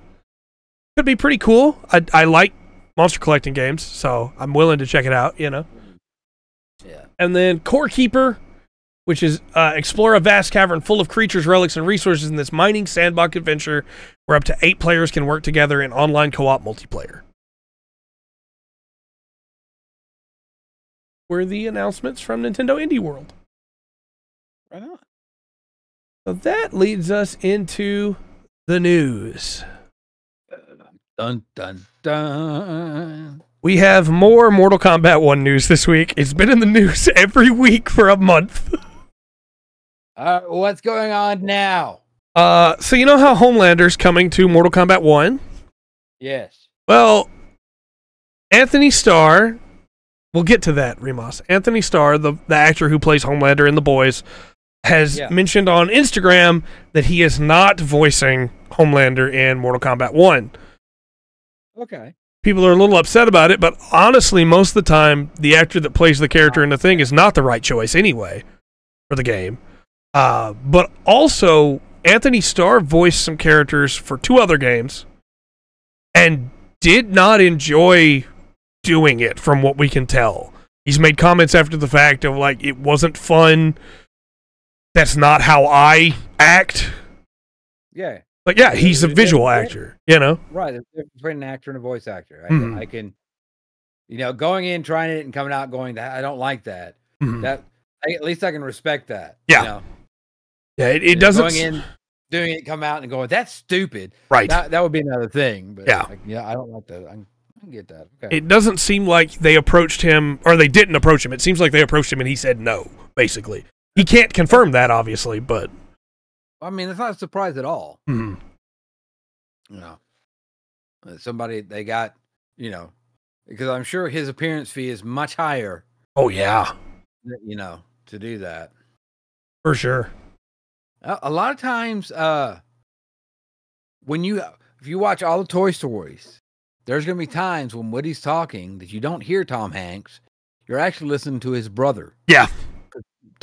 Could be pretty cool. I like monster collecting games, so I'm willing to check it out, you know. Yeah. And then Core Keeper, which is explore a vast cavern full of creatures, relics, and resources in this mining sandbox adventure where up to 8 players can work together in online co-op multiplayer. Were the announcements from Nintendo Indie World. Right on. So that leads us into the news. Dun, dun, dun. We have more Mortal Kombat 1 news this week. It's been in the news every week for a month. What's going on now? So you know how Homelander's coming to Mortal Kombat 1? Yes. Well, Anthony Starr, we'll get to that, Remus. Anthony Starr, the actor who plays Homelander in The Boys, has mentioned on Instagram that he is not voicing Homelander in Mortal Kombat 1. Okay. People are a little upset about it, but honestly, most of the time, the actor that plays the character in the thing is not the right choice anyway for the game. But also, Anthony Starr voiced some characters for 2 other games and did not enjoy doing it, from what we can tell. He's made comments after the fact of, like, it wasn't fun. That's not how I act. Yeah. But yeah, he's a visual actor, you know? Right. There's a difference between an actor and a voice actor. Mm-hmm. I can, going in, trying it, and coming out going, I don't like that. Mm-hmm. At least I can respect that. Yeah. Yeah, it doesn't... Going in, doing it, come out, and going, that's stupid. Right. That would be another thing. But yeah. I don't like that. I can get that. Okay. It doesn't seem like they approached him, or they didn't approach him. It seems like they approached him and he said no, basically. He can't confirm that, obviously, but... I mean, it's not a surprise at all. Mm-hmm. Somebody they got, because I'm sure his appearance fee is much higher. Oh, yeah. To do that. For sure. A lot of times, if you watch all the Toy Stories, there's going to be times when Woody's talking that you don't hear Tom Hanks. You're actually listening to his brother. Yeah.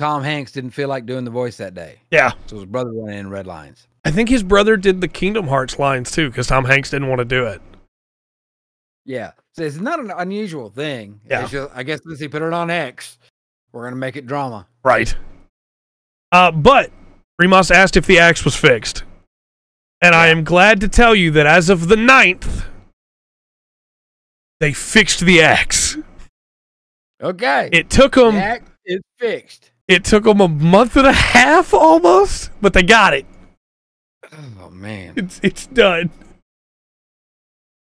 Tom Hanks didn't feel like doing the voice that day. Yeah. So his brother went in Red Lines. I think his brother did the Kingdom Hearts lines too, because Tom Hanks didn't want to do it. Yeah. So it's not an unusual thing. Yeah. It's just, I guess since he put it on X, we're going to make it drama. Right. But Remus asked if the axe was fixed. And I am glad to tell you that as of the 9th, they fixed the axe. Okay. It took them... The axe is fixed. It took them a month and a half almost, but they got it. Oh, man. It's done.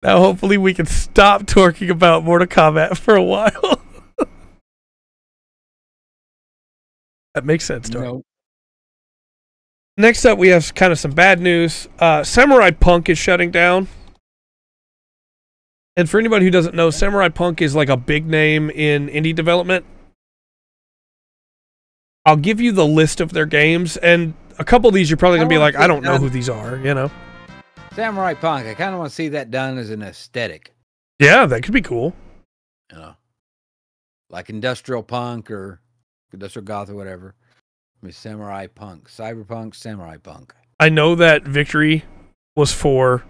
Now, hopefully, we can stop talking about Mortal Kombat for a while. That makes sense, Tor. No. Next up, we have kind of some bad news. Samurai Punk is shutting down. And for anybody who doesn't know, Samurai Punk is like a big name in indie development. I'll give you the list of their games, and a couple of these you're probably going to be like, I don't know who these are, you know? Samurai Punk, I kind of want to see that done as an aesthetic. Yeah, that could be cool. You know, like industrial punk or industrial goth or whatever. I mean, Samurai Punk, Cyberpunk, Samurai Punk. I know that Victory was for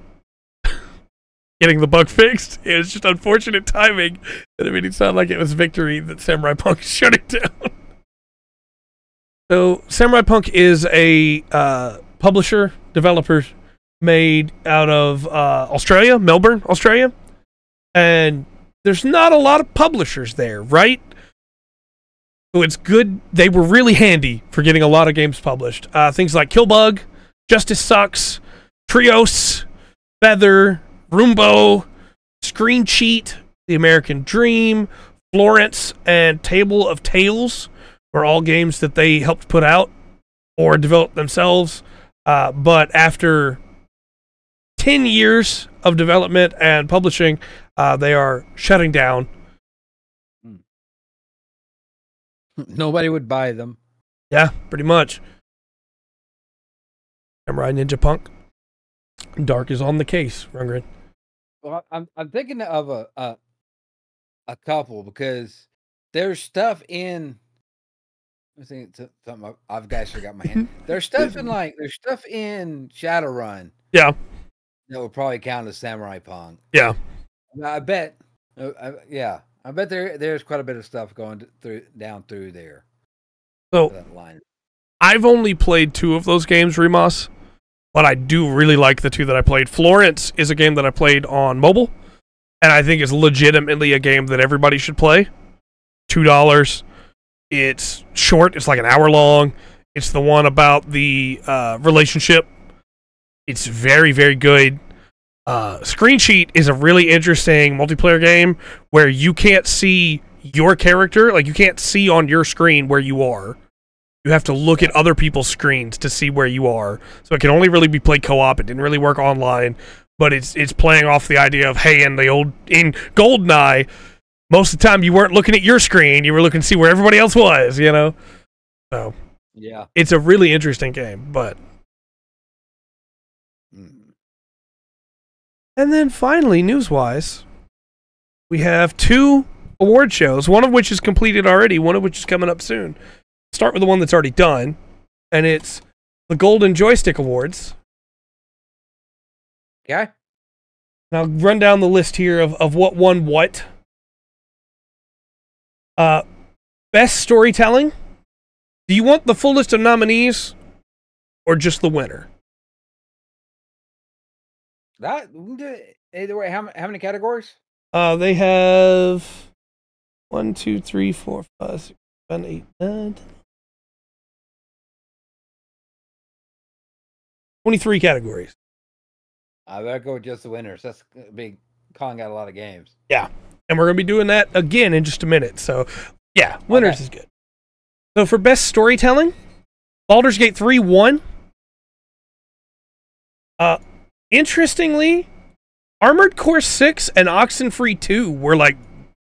getting the bug fixed. It was just unfortunate timing that it made it sound like it was Victory that Samurai Punk is shutting down. So, Samurai Punk is a publisher, developer made out of Australia, Melbourne, Australia. And there's not a lot of publishers there, right? So it's good. They were really handy for getting a lot of games published. Things like Killbug, Justice Sucks, Trios, Feather, Roombo, Screen Cheat, The American Dream, Florence, and Table of Tales were all games that they helped put out or develop themselves. But after 10 years of development and publishing, they are shutting down. Nobody would buy them. Yeah, pretty much. Samurai Ninja Punk. Dark is on the case, Rungren. Well, I'm thinking of a couple because there's stuff in. Let's see, something I've actually got my hand. There's stuff in Shadowrun. Yeah. That would probably count as Samurai Punk. Yeah. I bet. Yeah. I bet there's quite a bit of stuff going down through there. So that line. I've only played 2 of those games, Remus, but I do really like the 2 that I played. Florence is a game that I played on mobile, and I think is legitimately a game that everybody should play. $2. It's short. It's like an hour long. It's the one about the relationship. It's very, very good. Screen Cheat is a really interesting multiplayer game where you can't see your character, like you can't see on your screen where you are. You have to look at other people's screens to see where you are. So it can only really be played co-op. It didn't really work online, but it's playing off the idea of, hey, in GoldenEye, most of the time you weren't looking at your screen, you were looking to see where everybody else was, you know? So yeah, it's a really interesting game, but and then finally, news-wise, we have 2 award shows, one of which is completed already, one of which is coming up soon. Start with the one that's already done, and it's the Golden Joystick Awards. Okay. And I'll run down the list here of what won what. Best Storytelling. Do you want the full list of nominees or just the winner? That we can do it either way. How many categories? They have 1, 2, 3, 4, 5, 6, 7, 8, 9, 10. 23 categories. I better go with just the winners. That's gonna be calling out a lot of games. Yeah. And we're going to be doing that again in just a minute. So, yeah, winners is good. So, for best storytelling, Baldur's Gate 3 won. Interestingly, Armored Core 6 and Oxenfree 2 were like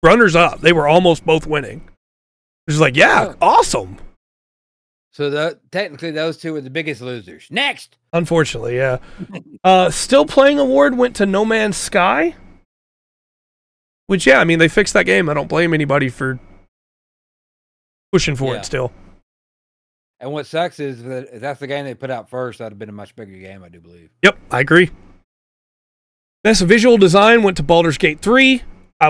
runners up. They were almost both winning. It was like, yeah, awesome. So technically those 2 were the biggest losers. Next. Unfortunately, yeah. Still Playing award went to No Man's Sky. Which, yeah, I mean, they fixed that game. I don't blame anybody for pushing for it still. And what sucks is that if that's the game they put out first, that'd have been a much bigger game, I do believe. Yep, I agree. Best visual design went to Baldur's Gate 3,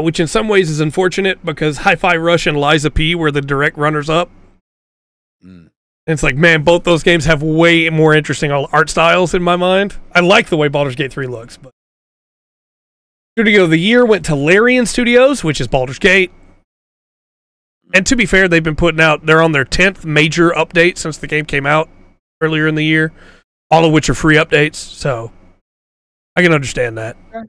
which in some ways is unfortunate because Hi-Fi Rush and Liza P were the direct runners-up. And it's like, man, both those games have way more interesting art styles in my mind. I like the way Baldur's Gate 3 looks. But Studio of the Year went to Larian Studios, which is Baldur's Gate. And to be fair, they've been putting out, they're on their 10th major update since the game came out earlier in the year, all of which are free updates, so I can understand that. Okay.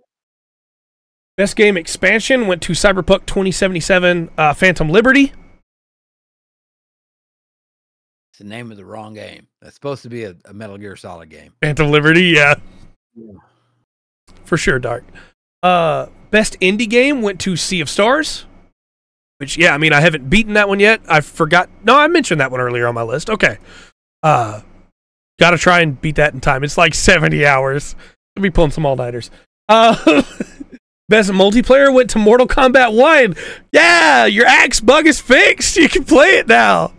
Best game expansion went to Cyberpunk 2077 Phantom Liberty. It's the name of the wrong game. That's supposed to be a Metal Gear Solid game. Phantom Liberty, yeah. For sure, Dark. Best indie game went to Sea of Stars. Which, yeah, I mean, I haven't beaten that one yet. I forgot. No, I mentioned that one earlier on my list. Okay. Gotta try and beat that in time. It's like 70 hours. I'll be pulling some all-nighters. Best multiplayer went to Mortal Kombat 1. Yeah, your axe bug is fixed. You can play it now.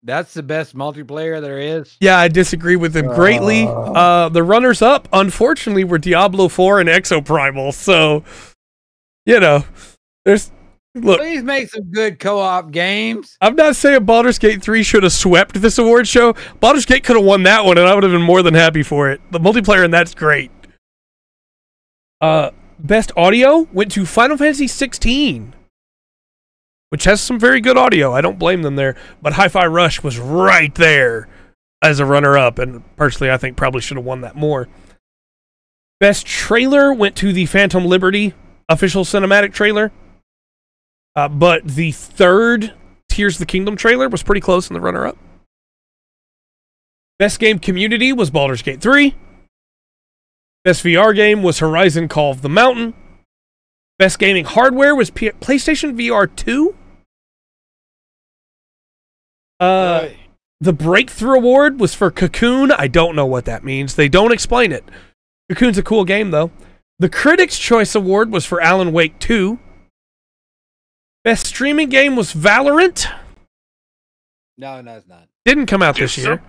That's the best multiplayer there is? Yeah, I disagree with them greatly. The runners-up, unfortunately, were Diablo 4 and Exoprimal. So, you know, there's... Look, please make some good co-op games. I'm not saying Baldur's Gate 3 should have swept this award show. Baldur's Gate could have won that one, and I would have been more than happy for it. The multiplayer in that's great. Best audio went to Final Fantasy 16, which has some very good audio. I don't blame them there. But Hi-Fi Rush was right there as a runner-up, and personally, I think probably should have won that more. Best trailer went to the Phantom Liberty official cinematic trailer. But the third Tears of the Kingdom trailer was pretty close in the runner-up. Best game community was Baldur's Gate 3. Best VR game was Horizon Call of the Mountain. Best gaming hardware was PlayStation VR 2. The Breakthrough Award was for Cocoon. I don't know what that means. They don't explain it. Cocoon's a cool game, though. The Critics' Choice Award was for Alan Wake 2. Best streaming game was Valorant. No, it's not. Didn't come out this year.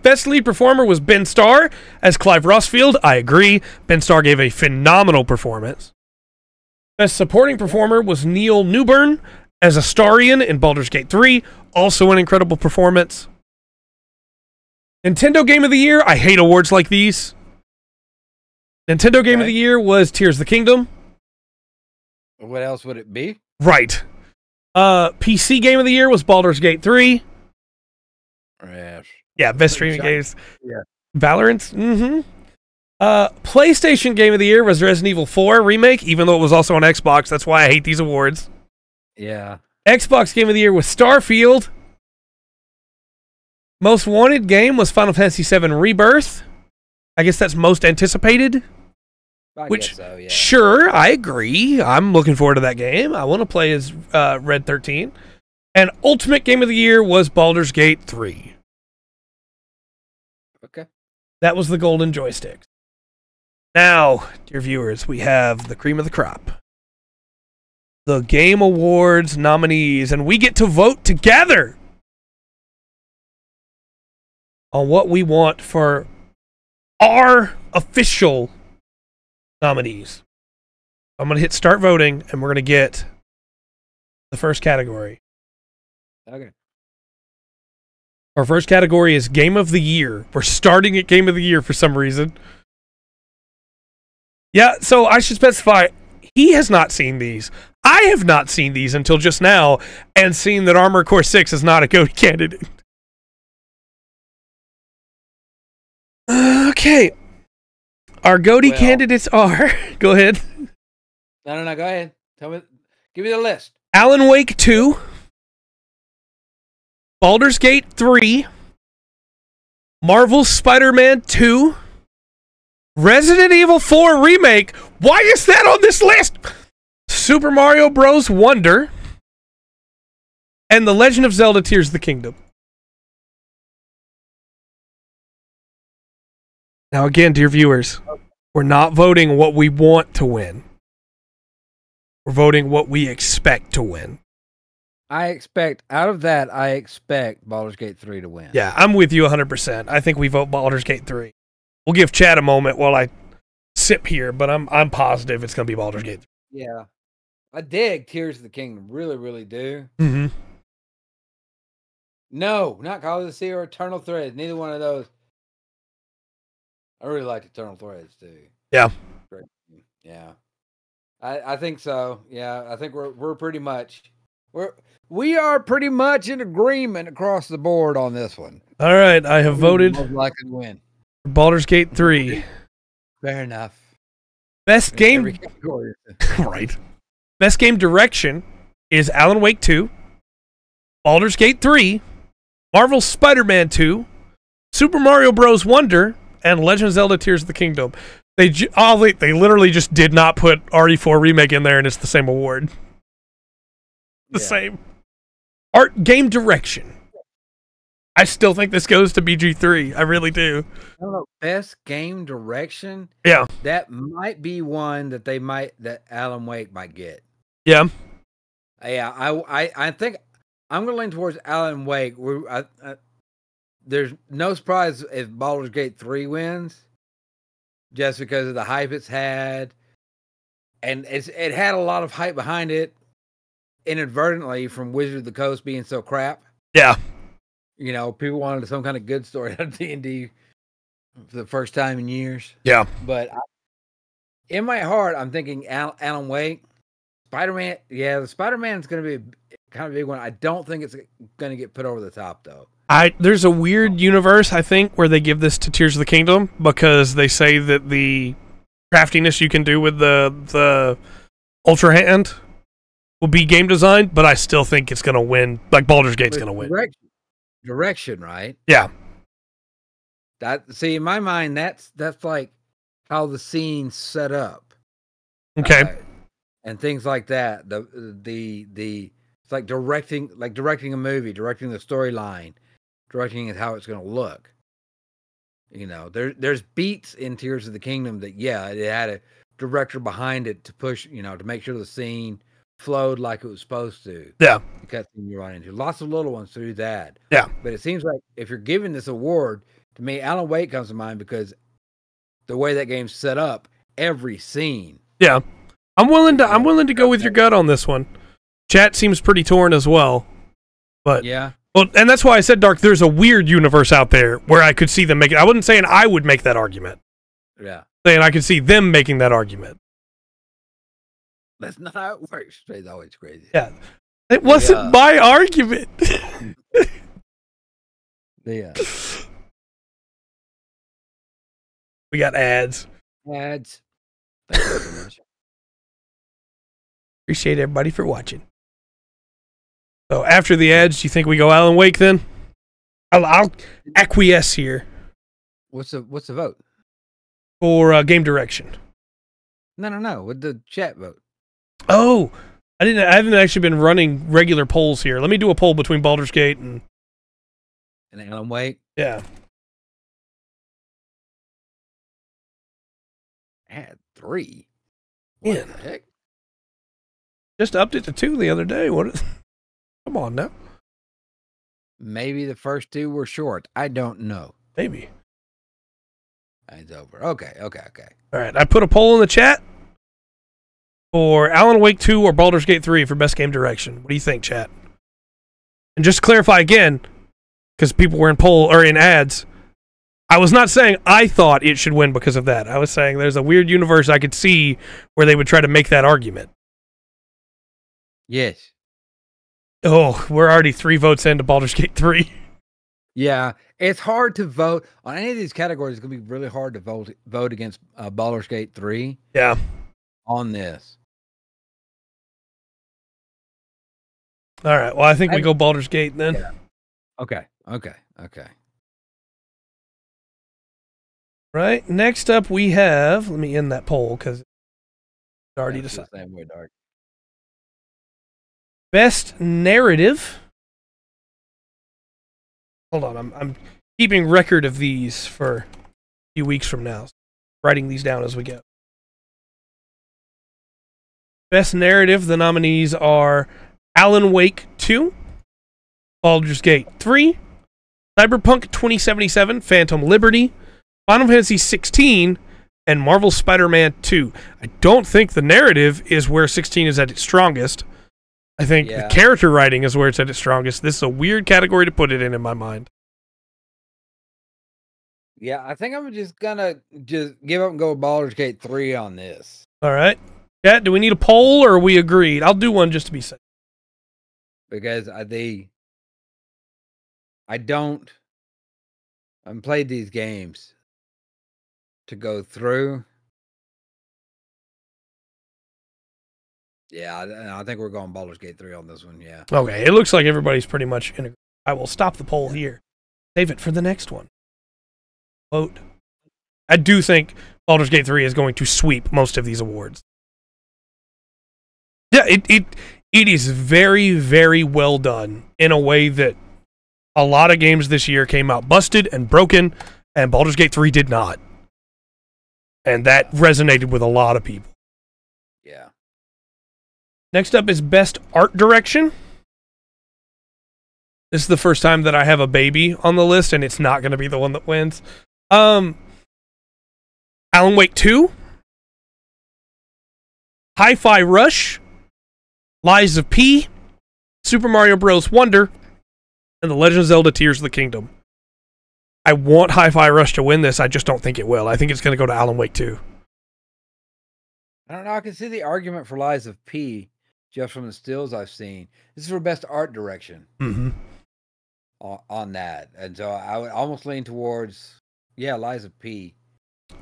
Best lead performer was Ben Starr as Clive Rossfield. I agree. Ben Starr gave a phenomenal performance. Best supporting performer was Neil Newburn as Astarion in Baldur's Gate 3. Also an incredible performance. Nintendo Game of the Year. I hate awards like these. Nintendo Game of the Year was Tears of the Kingdom. What else would it be? Right. PC Game of the Year was Baldur's Gate 3. Yes. Yeah, best streaming games. Yeah. Valorant. PlayStation Game of the Year was Resident Evil 4 Remake, even though it was also on Xbox. That's why I hate these awards. Yeah. Xbox Game of the Year was Starfield. Most Wanted game was Final Fantasy VII Rebirth. I guess that's most anticipated. I guess so, yeah. Sure, I agree. I'm looking forward to that game. I want to play as Red 13. And Ultimate Game of the Year was Baldur's Gate 3. Okay. That was the golden joystick. Now, dear viewers, we have the cream of the crop. The Game Awards nominees, and we get to vote together on what we want for our official nominees. I'm going to hit start voting, and we're going to get the first category. Okay. Our first category is Game of the Year. We're starting at Game of the Year for some reason. Yeah, so I should specify, he has not seen these. I have not seen these until just now, and seen that Armored Core 6 is not a GOTY candidate. Okay. Our GOTY candidates are... Go ahead. No, go ahead. Tell me. Give me the list. Alan Wake 2. Baldur's Gate 3. Marvel's Spider-Man 2. Resident Evil 4 Remake. Why is that on this list? Super Mario Bros. Wonder. And The Legend of Zelda Tears of the Kingdom. Now again, dear viewers, we're not voting what we want to win. We're voting what we expect to win. I expect Baldur's Gate 3 to win. Yeah, I'm with you 100%. I think we vote Baldur's Gate 3. We'll give Chad a moment while I sip here, but I'm positive it's going to be Baldur's Gate 3. Yeah. I dig Tears of the Kingdom. Really, really do. Mm-hmm. No, not Call of the Sea or Eternal Threads. Neither one of those. I really like Eternal Threads too. Yeah. Yeah. I think so. Yeah. I think we're pretty much we are pretty much in agreement across the board on this one. All right, I have voted most likely to win. Baldur's Gate 3. Fair enough. Best game right. Best game direction is Alan Wake 2, Baldur's Gate 3, Marvel's Spider-Man 2, Super Mario Bros. Wonder, and Legend of Zelda Tears of the Kingdom. They literally just did not put RE4 Remake in there, and it's the same award. The same. Art game direction. I still think this goes to BG3. I really do. I don't know. Best game direction? Yeah. That might be one that Alan Wake might get. Yeah. Yeah, I think I'm going to lean towards Alan Wake. There's no surprise if Baldur's Gate 3 wins, just because of the hype it's had. And it had a lot of hype behind it, inadvertently, from Wizard of the Coast being so crap. Yeah. You know, people wanted some kind of good story out of D&D for the first time in years. Yeah. But in my heart, I'm thinking Alan Wake. Spider-Man, the Spider-Man's going to be kind of a big one. I don't think it's going to get put over the top, though. There's a weird universe, I think, where they give this to Tears of the Kingdom because they say that the craftiness you can do with the Ultra Hand will be game design, but I still think it's going to win. Like Baldur's Gate's going to win. Direction, right? Yeah. In my mind, that's like how the scene's set up. Okay. And things like that. It's like directing a movie, directing the storyline, directing how it's going to look. You know, there's beats in Tears of the Kingdom that it had a director behind it to push, to make sure the scene flowed like it was supposed to. Yeah. The cutscene you run into. Lots of little ones to do that. Yeah. But it seems like if you're giving this award, to me, Alan Wake comes to mind because the way that game's set up, every scene. Yeah. I'm willing to go with your gut on this one. Chat seems pretty torn as well. But yeah. Well, and that's why I said, Dark, there's a weird universe out there where I could see them make it. I wasn't saying I would make that argument. Yeah. Saying I could see them making that argument. That's not how it works. It's always crazy. Yeah. It wasn't my argument. Yeah. We got ads. Thank you so much. Appreciate everybody for watching. So after the ads, do you think we go Alan Wake then? I'll acquiesce here. What's the vote? For game direction. No. With the chat vote. Oh, I haven't actually been running regular polls here. Let me do a poll between Baldur's Gate and Alan Wake. Yeah. Add 3. What the heck? Just upped it to 2 the other day. Come on now. Maybe the first 2 were short. I don't know. Maybe. It's over. Okay. All right. I put a poll in the chat for Alan Wake 2 or Baldur's Gate 3 for best game direction. What do you think, chat? And just to clarify again, because people were in ads, I was not saying I thought it should win because of that. I was saying there's a weird universe I could see where they would try to make that argument. Yes. Oh, we're already 3 votes into Baldur's Gate 3. Yeah, it's hard to vote on any of these categories. It's gonna be really hard to vote against Baldur's Gate 3. Yeah. On this. All right. Well, I think we go Baldur's Gate then. Yeah. Okay. Right. Next up, we have. Let me end that poll because it's already decided. Same way, Dark. Best narrative. Hold on, I'm keeping record of these for a few weeks from now. Writing these down as we go. Best narrative, the nominees are Alan Wake 2, Baldur's Gate 3, Cyberpunk 2077, Phantom Liberty, Final Fantasy 16, and Marvel Spider-Man 2. I don't think the narrative is where 16 is at its strongest. I think the character writing is where it's at its strongest. This is a weird category to put it in my mind. Yeah, I think I'm just gonna give up and go with Baldur's Gate 3 on this. All right. Yeah, do we need a poll or are we agreed? I'll do one just to be safe. Because I haven't played these games to go through. Yeah, I think we're going Baldur's Gate 3 on this one, yeah. Okay, it looks like everybody's pretty much in agreement. I will stop the poll here. Save it for the next one. Vote. I do think Baldur's Gate 3 is going to sweep most of these awards. Yeah, it is very, very well done in a way that a lot of games this year came out busted and broken, and Baldur's Gate 3 did not. And that resonated with a lot of people. Yeah. Next up is Best Art Direction. This is the first time that I have a baby on the list, and it's not going to be the one that wins. Alan Wake 2, Hi-Fi Rush, Lies of P, Super Mario Bros. Wonder, and The Legend of Zelda Tears of the Kingdom. I want Hi-Fi Rush to win this. I just don't think it will. I think it's going to go to Alan Wake 2. I don't know. I can see the argument for Lies of P just from the stills I've seen. This is for Best Art Direction on that. And so I would almost lean towards, Lies of P.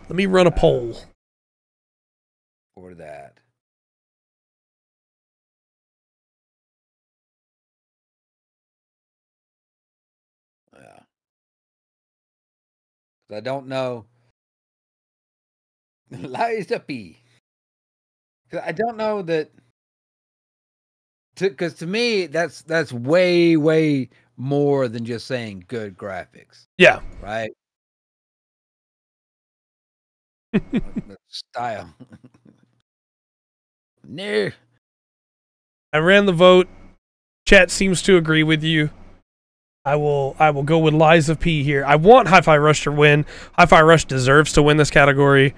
Let me run a poll. For that. Yeah. I don't know. Lies of P. I don't know that. Because to me, that's way, way more than just saying good graphics. Yeah. Right? The style. No. I ran the vote. Chat seems to agree with you. I will go with Lies of P here. I want Hi-Fi Rush to win. Hi-Fi Rush deserves to win this category.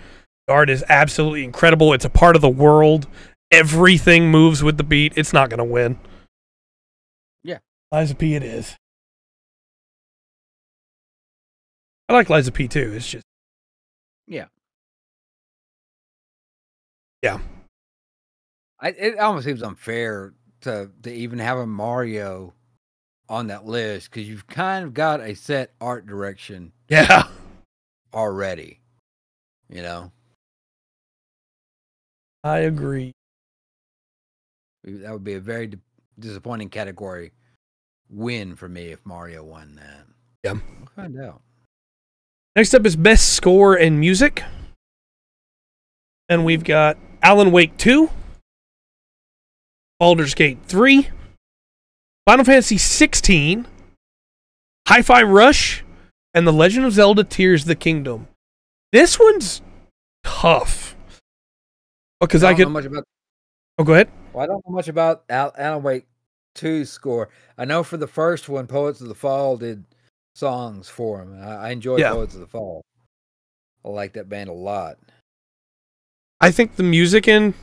The art is absolutely incredible. It's a part of the world. Everything moves with the beat. It's not going to win. Yeah. Lies of P it is. I like Lies of P too. It's just... Yeah. Yeah. It almost seems unfair to even have a Mario on that list because you've kind of got a set art direction. Yeah. Already. You know? I agree. That would be a very disappointing category win for me if Mario won that. Yeah. We'll find out. Next up is Best Score and Music. And we've got Alan Wake 2, Baldur's Gate 3, Final Fantasy 16, Hi-Fi Rush, and The Legend of Zelda Tears of the Kingdom. This one's tough. Because I could... know much about... Oh, go ahead. Well, I don't know much about Alan Wake 2's score. I know for the first one, Poets of the Fall did songs for him. I enjoyed Poets of the Fall. I like that band a lot. I think the music in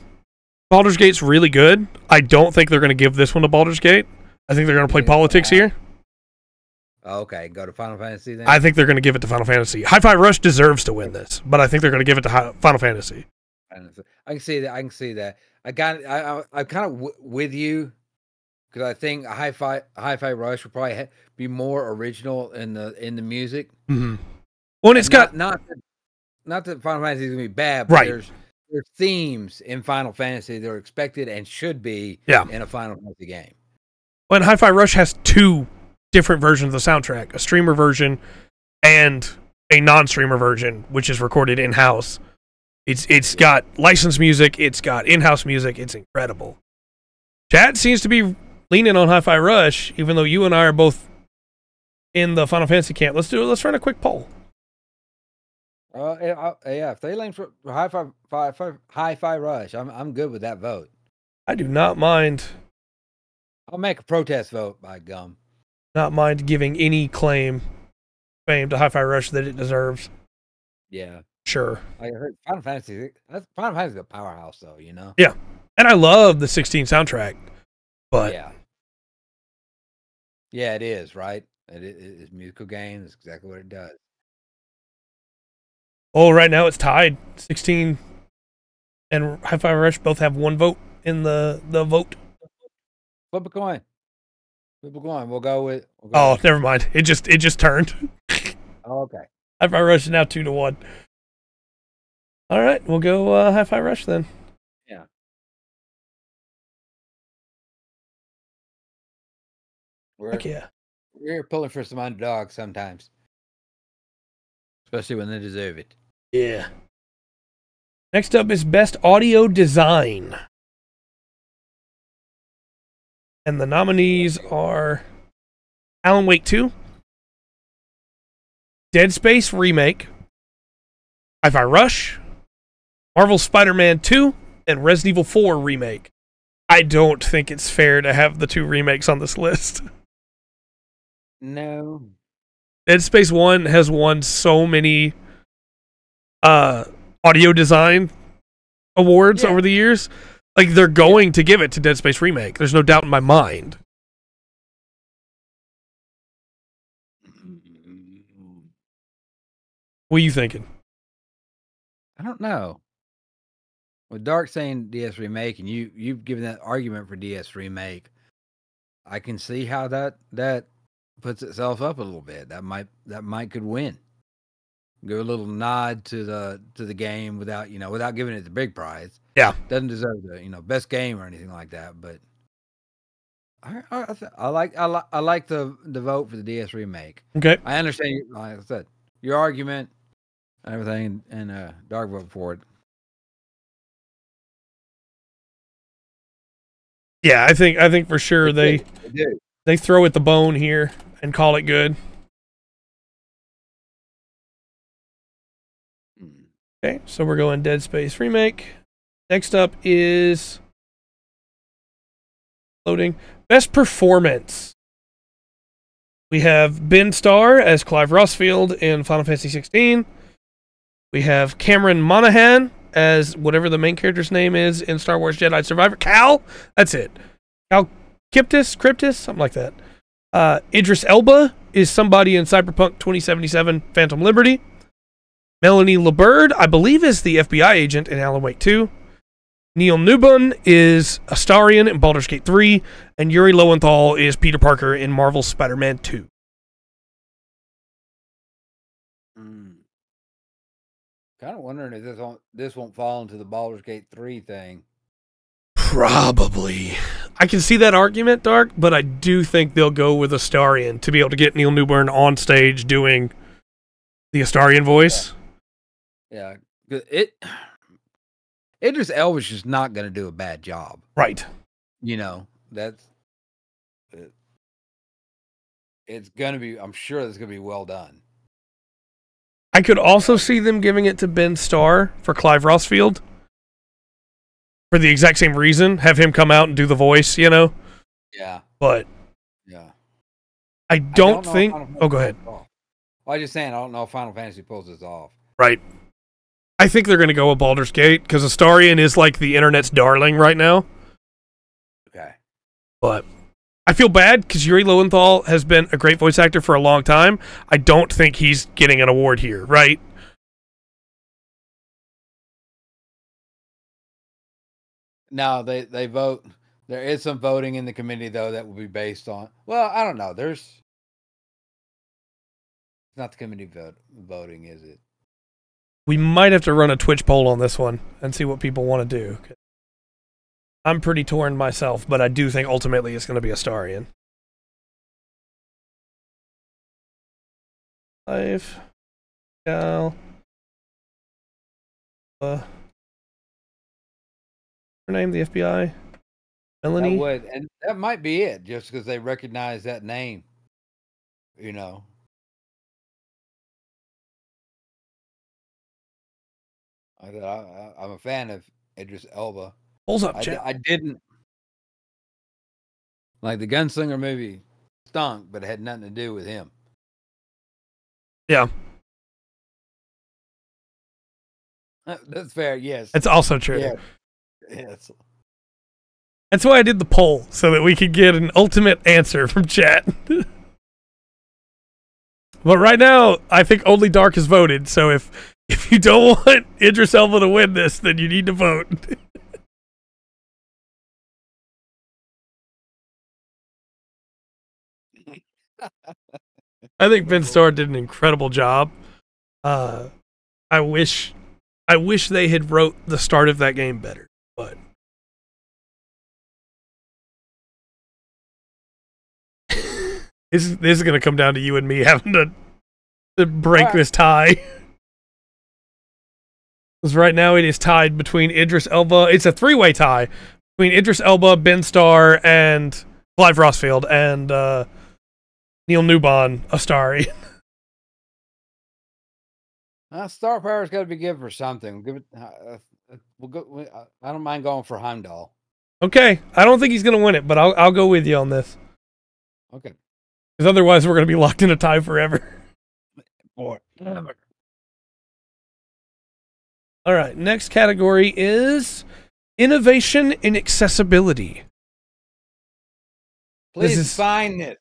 Baldur's Gate's really good. I don't think they're going to give this one to Baldur's Gate. I think they're going to play politics here. Okay, go to Final Fantasy then? I think they're going to give it to Final Fantasy. Hi-Fi Rush deserves to win this, but I think they're going to give it to Final Fantasy. I can see that. I'm kind of with you because I think Hi-Fi Rush will probably be more original in the music. Mm-hmm. Well, and it's got not that Final Fantasy is going to be bad, but right. There's themes in Final Fantasy that are expected and should be in a Final Fantasy game. Well, and Hi-Fi Rush has two different versions of the soundtrack: a streamer version and a non-streamer version, which is recorded in-house. It's got licensed music. It's got in-house music. It's incredible. Chat seems to be leaning on Hi-Fi Rush, even though you and I are both in the Final Fantasy camp. Let's run a quick poll. If they lean for Hi-Fi Rush, I'm good with that vote. I do not mind I'll make a protest vote by gum. Not mind giving any fame to Hi-Fi Rush that it deserves. Yeah. Sure. I heard Final Fantasy. Final Fantasy is a powerhouse, though, you know? Yeah. And I love the 16 soundtrack. But yeah. Yeah, it is, right? It's a musical game. It's exactly what it does. Oh, right now it's tied. 16 and Hi-Fi Rush both have one vote in the vote. Flip a coin. Flip a coin. We'll go with. Never mind. It just turned. Oh, okay. Hi-Fi Rush is now 2-1. All right, we'll go Hi-Fi Rush then. Yeah. We're pulling for some underdogs sometimes, especially when they deserve it. Yeah. Next up is Best Audio Design. And the nominees are Alan Wake 2, Dead Space Remake, Hi-Fi Rush, Marvel Spider-Man 2, and Resident Evil 4 Remake. I don't think it's fair to have the 2 remakes on this list. No. Dead Space 1 has won so many audio design awards over the years. Like, they're going to give it to Dead Space Remake. There's no doubt in my mind. What are you thinking? I don't know. With Dark saying DS Remake, and you've given that argument for DS Remake, I can see how that puts itself up a little bit. That might could win. Give a little nod to the game without giving it the big prize. Yeah, doesn't deserve the best game or anything like that. But I like the vote for the DS Remake. Okay, I understand. Like I said, your argument, and everything, and Dark vote for it. Yeah, I think for sure they throw it the bone here and call it good. Okay, so we're going Dead Space Remake. Next up is loading Best Performance. We have Ben Starr as Clive Rossfield in Final Fantasy 16. We have Cameron Monaghan as whatever the main character's name is in Star Wars Jedi Survivor. Cal? That's it. Cal Cryptis? Something like that. Idris Elba is somebody in Cyberpunk 2077 Phantom Liberty. Melanie LeBird, I believe, is the FBI agent in Alan Wake 2. Neil Newbon is Astarion in Baldur's Gate 3. And Yuri Lowenthal is Peter Parker in Marvel Spider-Man 2. Kind of wondering if this won't fall into the Baldur's Gate 3 thing. Probably. I can see that argument, Dark, but I do think they'll go with Astarion to be able to get Neil Newbern on stage doing the Astarion voice. Yeah. Idris Elba's just not going to do a bad job. Right. That's it. It's going to be, I'm sure it's going to be well done. I could also see them giving it to Ben Starr for Clive Rossfield. For the exact same reason. Have him come out and do the voice, Yeah. But. Yeah. I don't think. Oh, go ahead. Well, I'm just saying, I don't know if Final Fantasy pulls this off. Right. I think they're going to go with Baldur's Gate because Astarion is like the internet's darling right now. Okay. But I feel bad because Yuri Lowenthal has been a great voice actor for a long time. I don't think he's getting an award here, right? No, they vote. There is some voting in the committee, though, that will be based on. Well, I don't know. It's not the committee voting, is it? We might have to run a Twitch poll on this one and see what people want to do. I'm pretty torn myself, but I do think ultimately it's going to be Astarion. Live. Cal. Her name, the FBI. Melanie. And that might be it, just because they recognize that name. I'm a fan of Idris Elba. Pulls up, chat. I didn't. Like the Gunslinger movie stunk, but it had nothing to do with him. Yeah. That's fair, yes. It's also true. Yeah. Yes. That's why I did the poll, so that we could get an ultimate answer from chat. But right now, I think only Dark has voted, so if you don't want Idris Elba to win this, then you need to vote. I think Ben Starr did an incredible job. I wish they had wrote the start of that game better, but this is going to come down to you and me having to break this tie. Because right now it is tied between Idris Elba. It's a three-way tie between Idris Elba, Ben Starr, and Clive Rossfield, and Neil Newbon, Astari. Star Power's got to be given for something. Give it. We'll go. I don't mind going for Heimdall. Okay, I don't think he's going to win it, but I'll go with you on this. Okay. Because otherwise, we're going to be locked in a tie forever. Forever. All right, next category is innovation in accessibility. Please find this.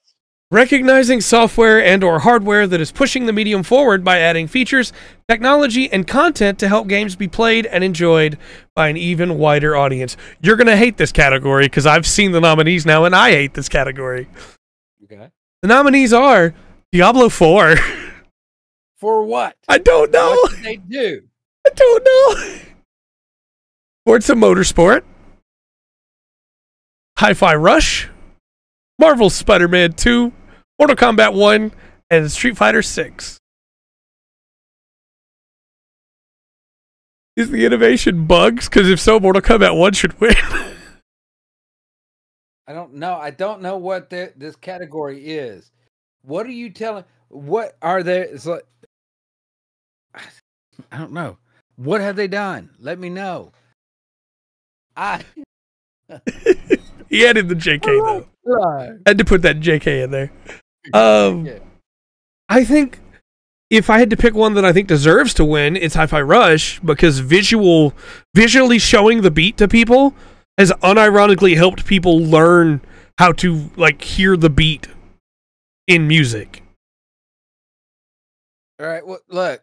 Recognizing software and or hardware that is pushing the medium forward by adding features, technology, and content to help games be played and enjoyed by an even wider audience. You're going to hate this category because I've seen the nominees now, and I hate this category. Okay. The nominees are Diablo 4. For what? I don't know. What did they do? I don't know. Forza Motorsport. Hi-Fi Rush. Marvel's Spider-Man 2. Mortal Kombat 1. And Street Fighter 6. Is the innovation bugs? Because if so, Mortal Kombat 1 should win. I don't know. I don't know what this category is. What are you telling? What are they? It's like, I don't know. What have they done? Let me know. He added the JK though. Right. Had to put that JK in there. I think if I had to pick one that I think deserves to win, it's Hi-Fi Rush, because visually showing the beat to people has unironically helped people learn how to like hear the beat in music. All right. Well, look.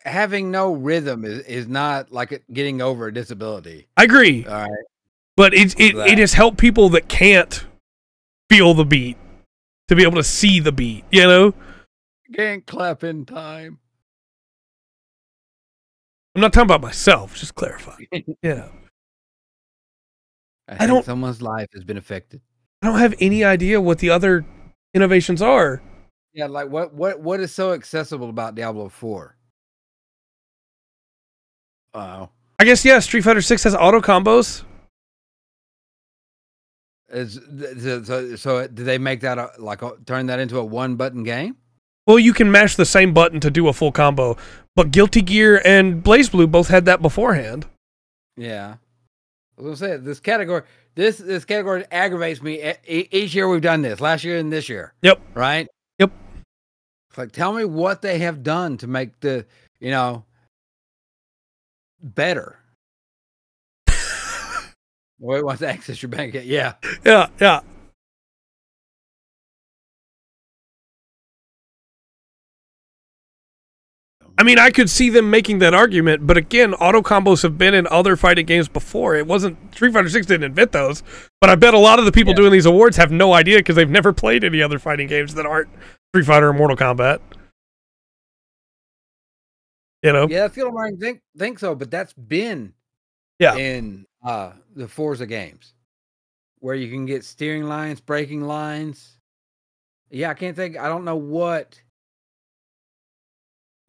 Having no rhythm is not like getting over a disability. I agree. All right. But it has helped people that can't feel the beat to be able to see the beat, you know? Can't clap in time. I'm not talking about myself, just clarify. Yeah. I think someone's life has been affected. I don't have any idea what the other innovations are. Yeah, like what is so accessible about Diablo 4? I guess, yeah, Street Fighter 6 has auto combos. So did they make that turn that into a one-button game? Well, you can mash the same button to do a full combo, but Guilty Gear and BlazBlue both had that beforehand. Yeah. I was gonna say this category aggravates me each year we've done this. Last year and this year. Yep. Right? Yep. It's like, tell me what they have done to make the, better. Wait, wants to access your bank? Yeah. Yeah. I mean, I could see them making that argument, but again, auto combos have been in other fighting games before. It wasn't Street Fighter 6 didn't invent those, but I bet a lot of the people doing these awards have no idea because they've never played any other fighting games that aren't Street Fighter or Mortal Kombat. You know? Yeah, I feel like I think so, but that's been in the Forza games where you can get steering lines, braking lines. Yeah, I don't know what.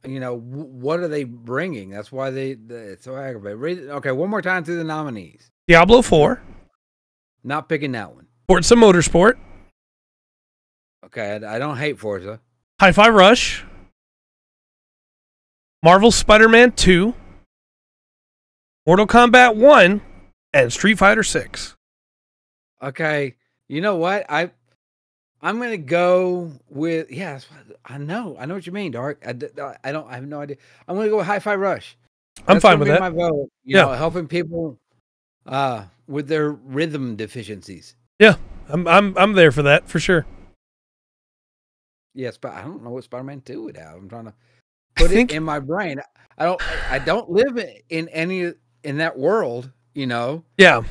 What are they bringing? That's why it's so aggravating. Okay, one more time through the nominees. Diablo 4. Not picking that one. Forza Motorsport. Okay, I don't hate Forza. Hi-Fi Rush. Marvel's Spider-Man 2. Mortal Kombat 1. And Street Fighter 6. Okay, You know what? I'm gonna go with I know what you mean, Dark. I have no idea. I'm gonna go with Hi-Fi Rush. I'm fine with that. My vote. You know, helping people with their rhythm deficiencies. Yeah, I'm there for that for sure. Yes, but I don't know what Spider-Man 2 would have. I'm trying to put it in my brain. I don't live in that world, you know. Yeah.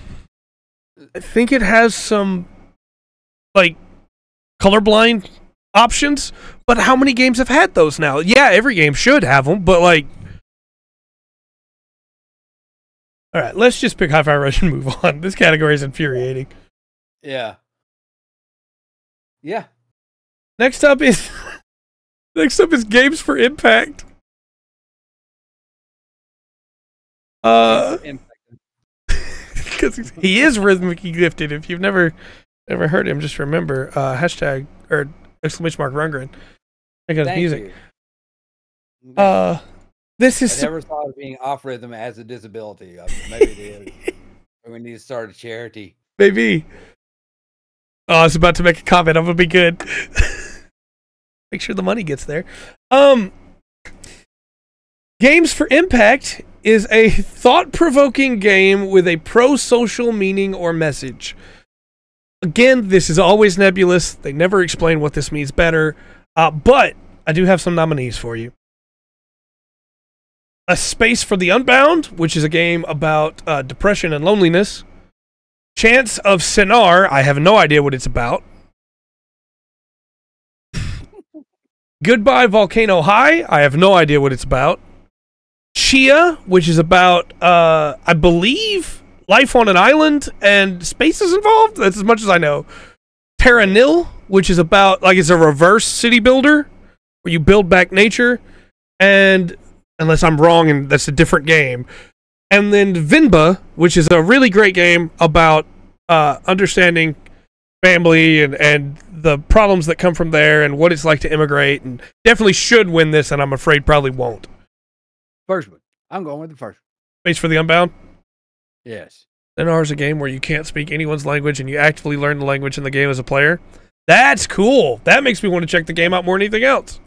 I think it has some like colorblind options, but how many games have had those now? Yeah, every game should have them, but like, all right, let's just pick Hi-Fi Rush and move on. This category is infuriating. Yeah. Yeah. Next up is Games for Impact. Because he is rhythmically gifted. If you've never heard him, just remember hashtag or exclamation mark Rundgren. Check out his music. This is. I never thought of being off rhythm as a disability. Maybe it is. We need to start a charity. Maybe. Oh, I was about to make a comment. I'm gonna be good. Make sure the money gets there. Games for Impact is a thought-provoking game with a pro-social meaning or message. Again, this is always nebulous. They never explain what this means better. But I do have some nominees for you. A Space for the Unbound, which is a game about depression and loneliness. Chance of Sinar, I have no idea what it's about. Goodbye Volcano High, I have no idea what it's about. Chia, which is about, I believe, life on an island and space is involved. That's as much as I know. Terra Nil, which is about, like, it's a reverse city builder where you build back nature. And, unless I'm wrong and that's a different game. And then Vinba, which is a really great game about understanding family and the problems that come from there and what it's like to immigrate, and definitely should win this, and I'm afraid probably won't. First one. I'm going with the first one. Space for the Unbound? Yes. Sinar is a game where you can't speak anyone's language and you actively learn the language in the game as a player. That's cool. That makes me want to check the game out more than anything else.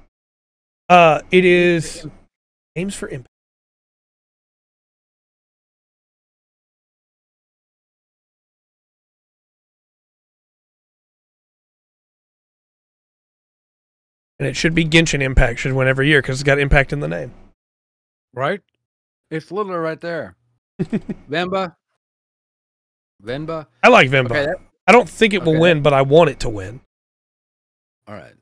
It is Games for Impact. And it should be Genshin Impact, should win every year because it's got Impact in the name. Right? It's literally right there. Venba. I like Venba. Okay, I don't think it will win, but I want it to win. All right.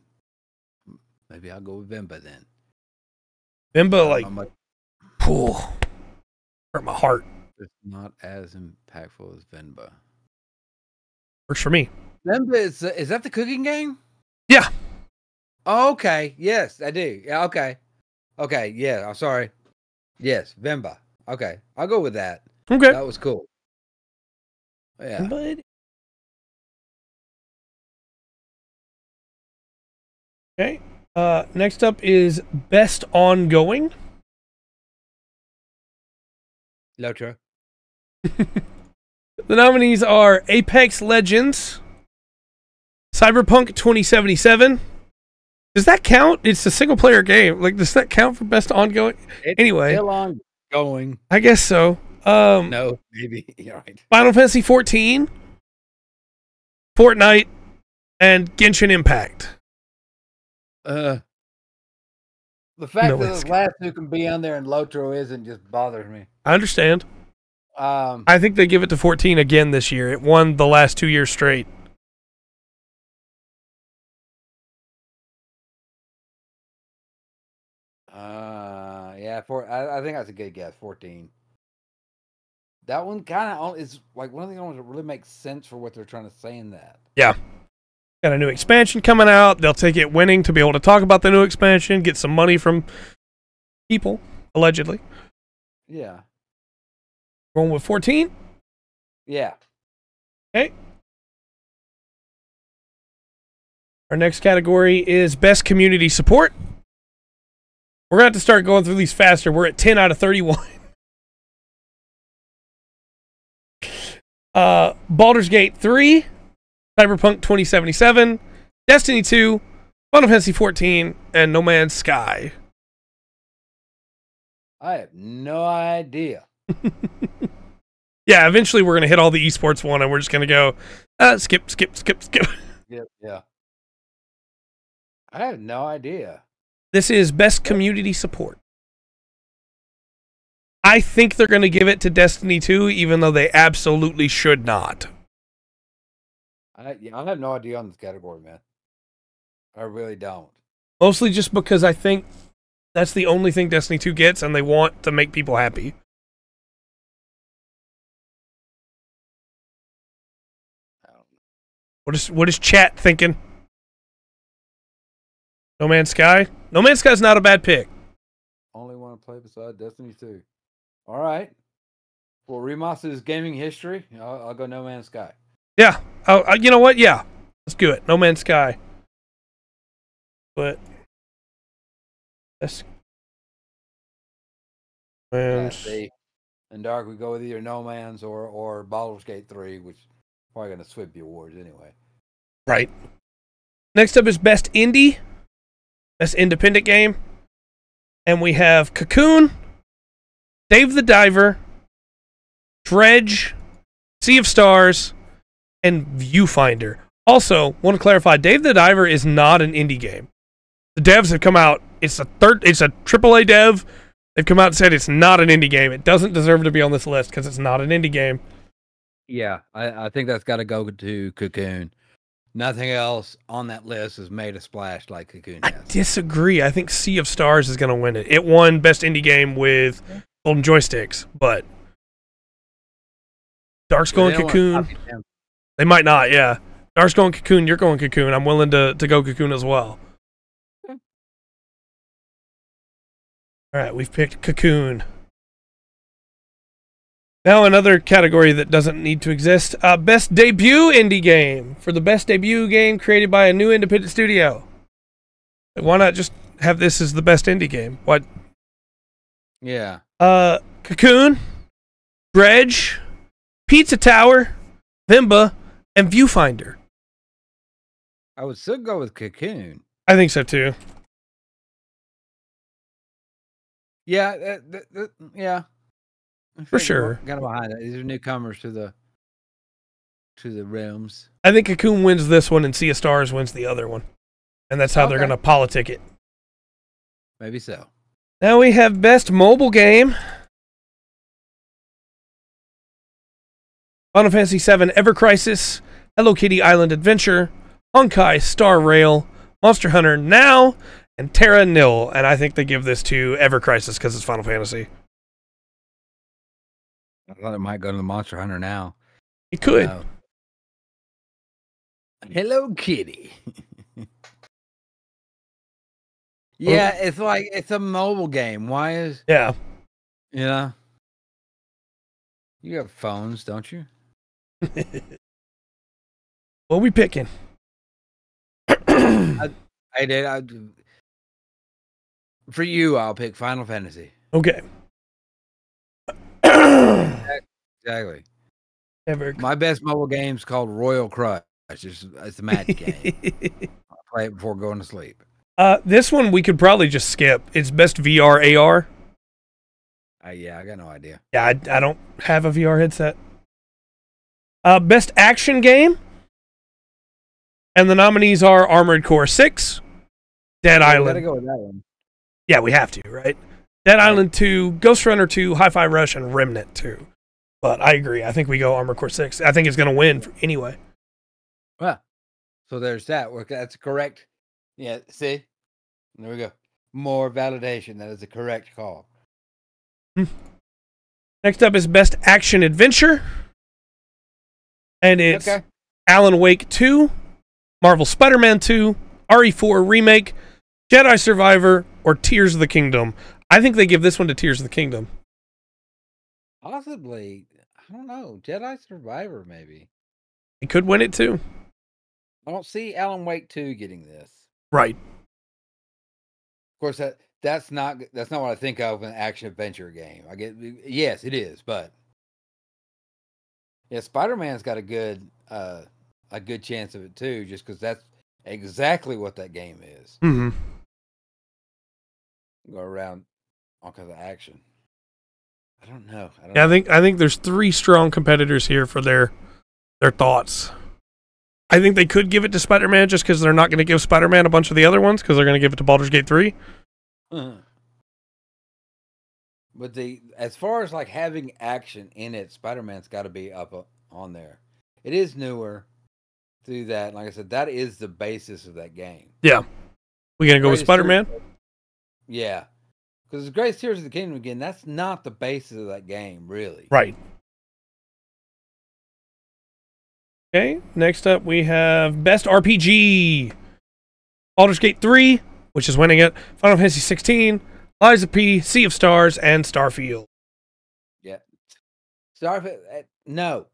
Maybe I'll go with Venba then. Venba, like, hurt my heart. It's not as impactful as Venba. Works for me. Venba is that the cooking game? Yeah. Oh, okay. Yes, I do. Yeah. Okay. Okay. Yeah. I'm sorry. Yes, Venba. Okay, I'll go with that. Okay. That was cool. Yeah. Okay. Next up is Best Ongoing. Lotro. The nominees are Apex Legends, Cyberpunk 2077. Does that count? It's a single player game. Like, does that count for Best Ongoing? Anyway. Still ongoing. I guess so. No, maybe. You're right. Final Fantasy 14, Fortnite, and Genshin Impact. The fact that those last two can be on there and Lotro isn't just bothers me. I understand. I think they give it to 14 again this year. It won the last 2 years straight. Yeah, I think that's a good guess. 14. That one kind of is like one of the ones that really makes sense for what they're trying to say in that. Yeah. Got a new expansion coming out. They'll take it winning to be able to talk about the new expansion, get some money from people, allegedly. Yeah. Going with 14? Yeah. Okay. Our next category is Best Community Support. We're going to have to start going through these faster. We're at 10 out of 31. Baldur's Gate 3, Cyberpunk 2077, Destiny 2, Final Fantasy 14, and No Man's Sky. I have no idea. Yeah, eventually we're going to hit all the esports one, and we're just going to go, skip. Yep, yeah. I have no idea. This is best community support. I think they're going to give it to Destiny 2, even though they absolutely should not. I have no idea on this category, man. I really don't. Mostly just because I think that's the only thing Destiny 2 gets, and they want to make people happy. What is chat thinking? No Man's Sky? No Man's Sky's not a bad pick. Only want to play beside Destiny 2. All right. For Remas's gaming history, I'll go No Man's Sky. Yeah. You know what? Yeah. Let's do it. No Man's Sky. But that's and Dark, we go with either No Man's or Baldur's Gate 3, which is probably going to sweep the awards anyway. Right. Next up is Best Indie. Best Independent Game. And we have Cocoon, Dave the Diver, Dredge, Sea of Stars, and Viewfinder. Also, want to clarify, Dave the Diver is not an indie game. The devs have come out. It's a AAA dev. They've come out and said it's not an indie game. It doesn't deserve to be on this list because it's not an indie game. Yeah, I think that's got to go to Cocoon. Nothing else on that list has made a splash like Cocoon has. I disagree. I think Sea of Stars is going to win it. It won Best Indie Game with Golden Joysticks, but Dark's going Cocoon. They might not, yeah. Dark's going Cocoon, you're going Cocoon. I'm willing to go Cocoon as well. Okay. All right, we've picked Cocoon. Now another category that doesn't need to exist. Best Debut Indie Game. For the best debut game created by a new independent studio. Why not just have this as the best indie game? What? Yeah. Cocoon, Dredge, Pizza Tower, Vimba, and Viewfinder. I would still go with Cocoon. I think so too. Yeah, yeah. For sure. Got behind it. These are newcomers to the realms. I think Cocoon wins this one and Sea of Stars wins the other one. And that's how they're going to politic it. Maybe so. Now we have Best Mobile Game. Final Fantasy VII Ever Crisis, Hello Kitty Island Adventure, Honkai Star Rail, Monster Hunter Now, and Terra Nil. And I think they give this to Ever Crisis because it's Final Fantasy. I thought it might go to the Monster Hunter Now. It could. Hello Kitty. Yeah, it's like it's a mobile game. Why is Yeah. You have phones, don't you? What are we picking? I did. For you, I'll pick Final Fantasy. Okay. Exactly. Ever. My best mobile game is called Royal Crush. It's a match game. I'll play it before going to sleep. This one we could probably just skip. It's best VR AR. Yeah, I got no idea. Yeah, I don't have a VR headset. Best action game. And the nominees are Armored Core 6, Dead Island. We gotta go with that one. Yeah, we have to, right? Dead Island 2, Ghost Runner 2, Hi-Fi Rush, and Remnant 2. But I agree. I think we go Armored Core 6. I think it's going to win anyway. Well, so there's that. That's correct. Yeah, see? There we go. More validation. That is a correct call. Next up is Best Action Adventure. And it's Alan Wake 2, Marvel Spider-Man 2, RE4 Remake, Jedi Survivor, or Tears of the Kingdom. I think they give this one to Tears of the Kingdom. Possibly. I don't know. Jedi Survivor, maybe. It could win it too. I don't see Alan Wake 2 getting this. Right. Of course, that's not what I think of an action adventure game. Yes, it is, but yeah, Spider-Man's got a good a good chance of it too, just because that's exactly what that game is. Mm-hmm. Go around all kinds of action. I don't know. I think there's 3 strong competitors here for their thoughts. I think they could give it to Spider-Man just because they're not going to give Spider-Man a bunch of the other ones because they're going to give it to Baldur's Gate 3. But as far as like having action in it, Spider-Man's got to be up on there. It is newer through that. Like I said, that is the basis of that game. Yeah. We going to go with Spider-Man? Yeah. Because the Greatest Heroes of the Kingdom, again, that's not the basis of that game, really. Right. Okay, next up we have Best RPG. Baldur's Gate 3, which is winning it. Final Fantasy 16, Lies of P, Sea of Stars, and Starfield. Yeah. Starfield, no.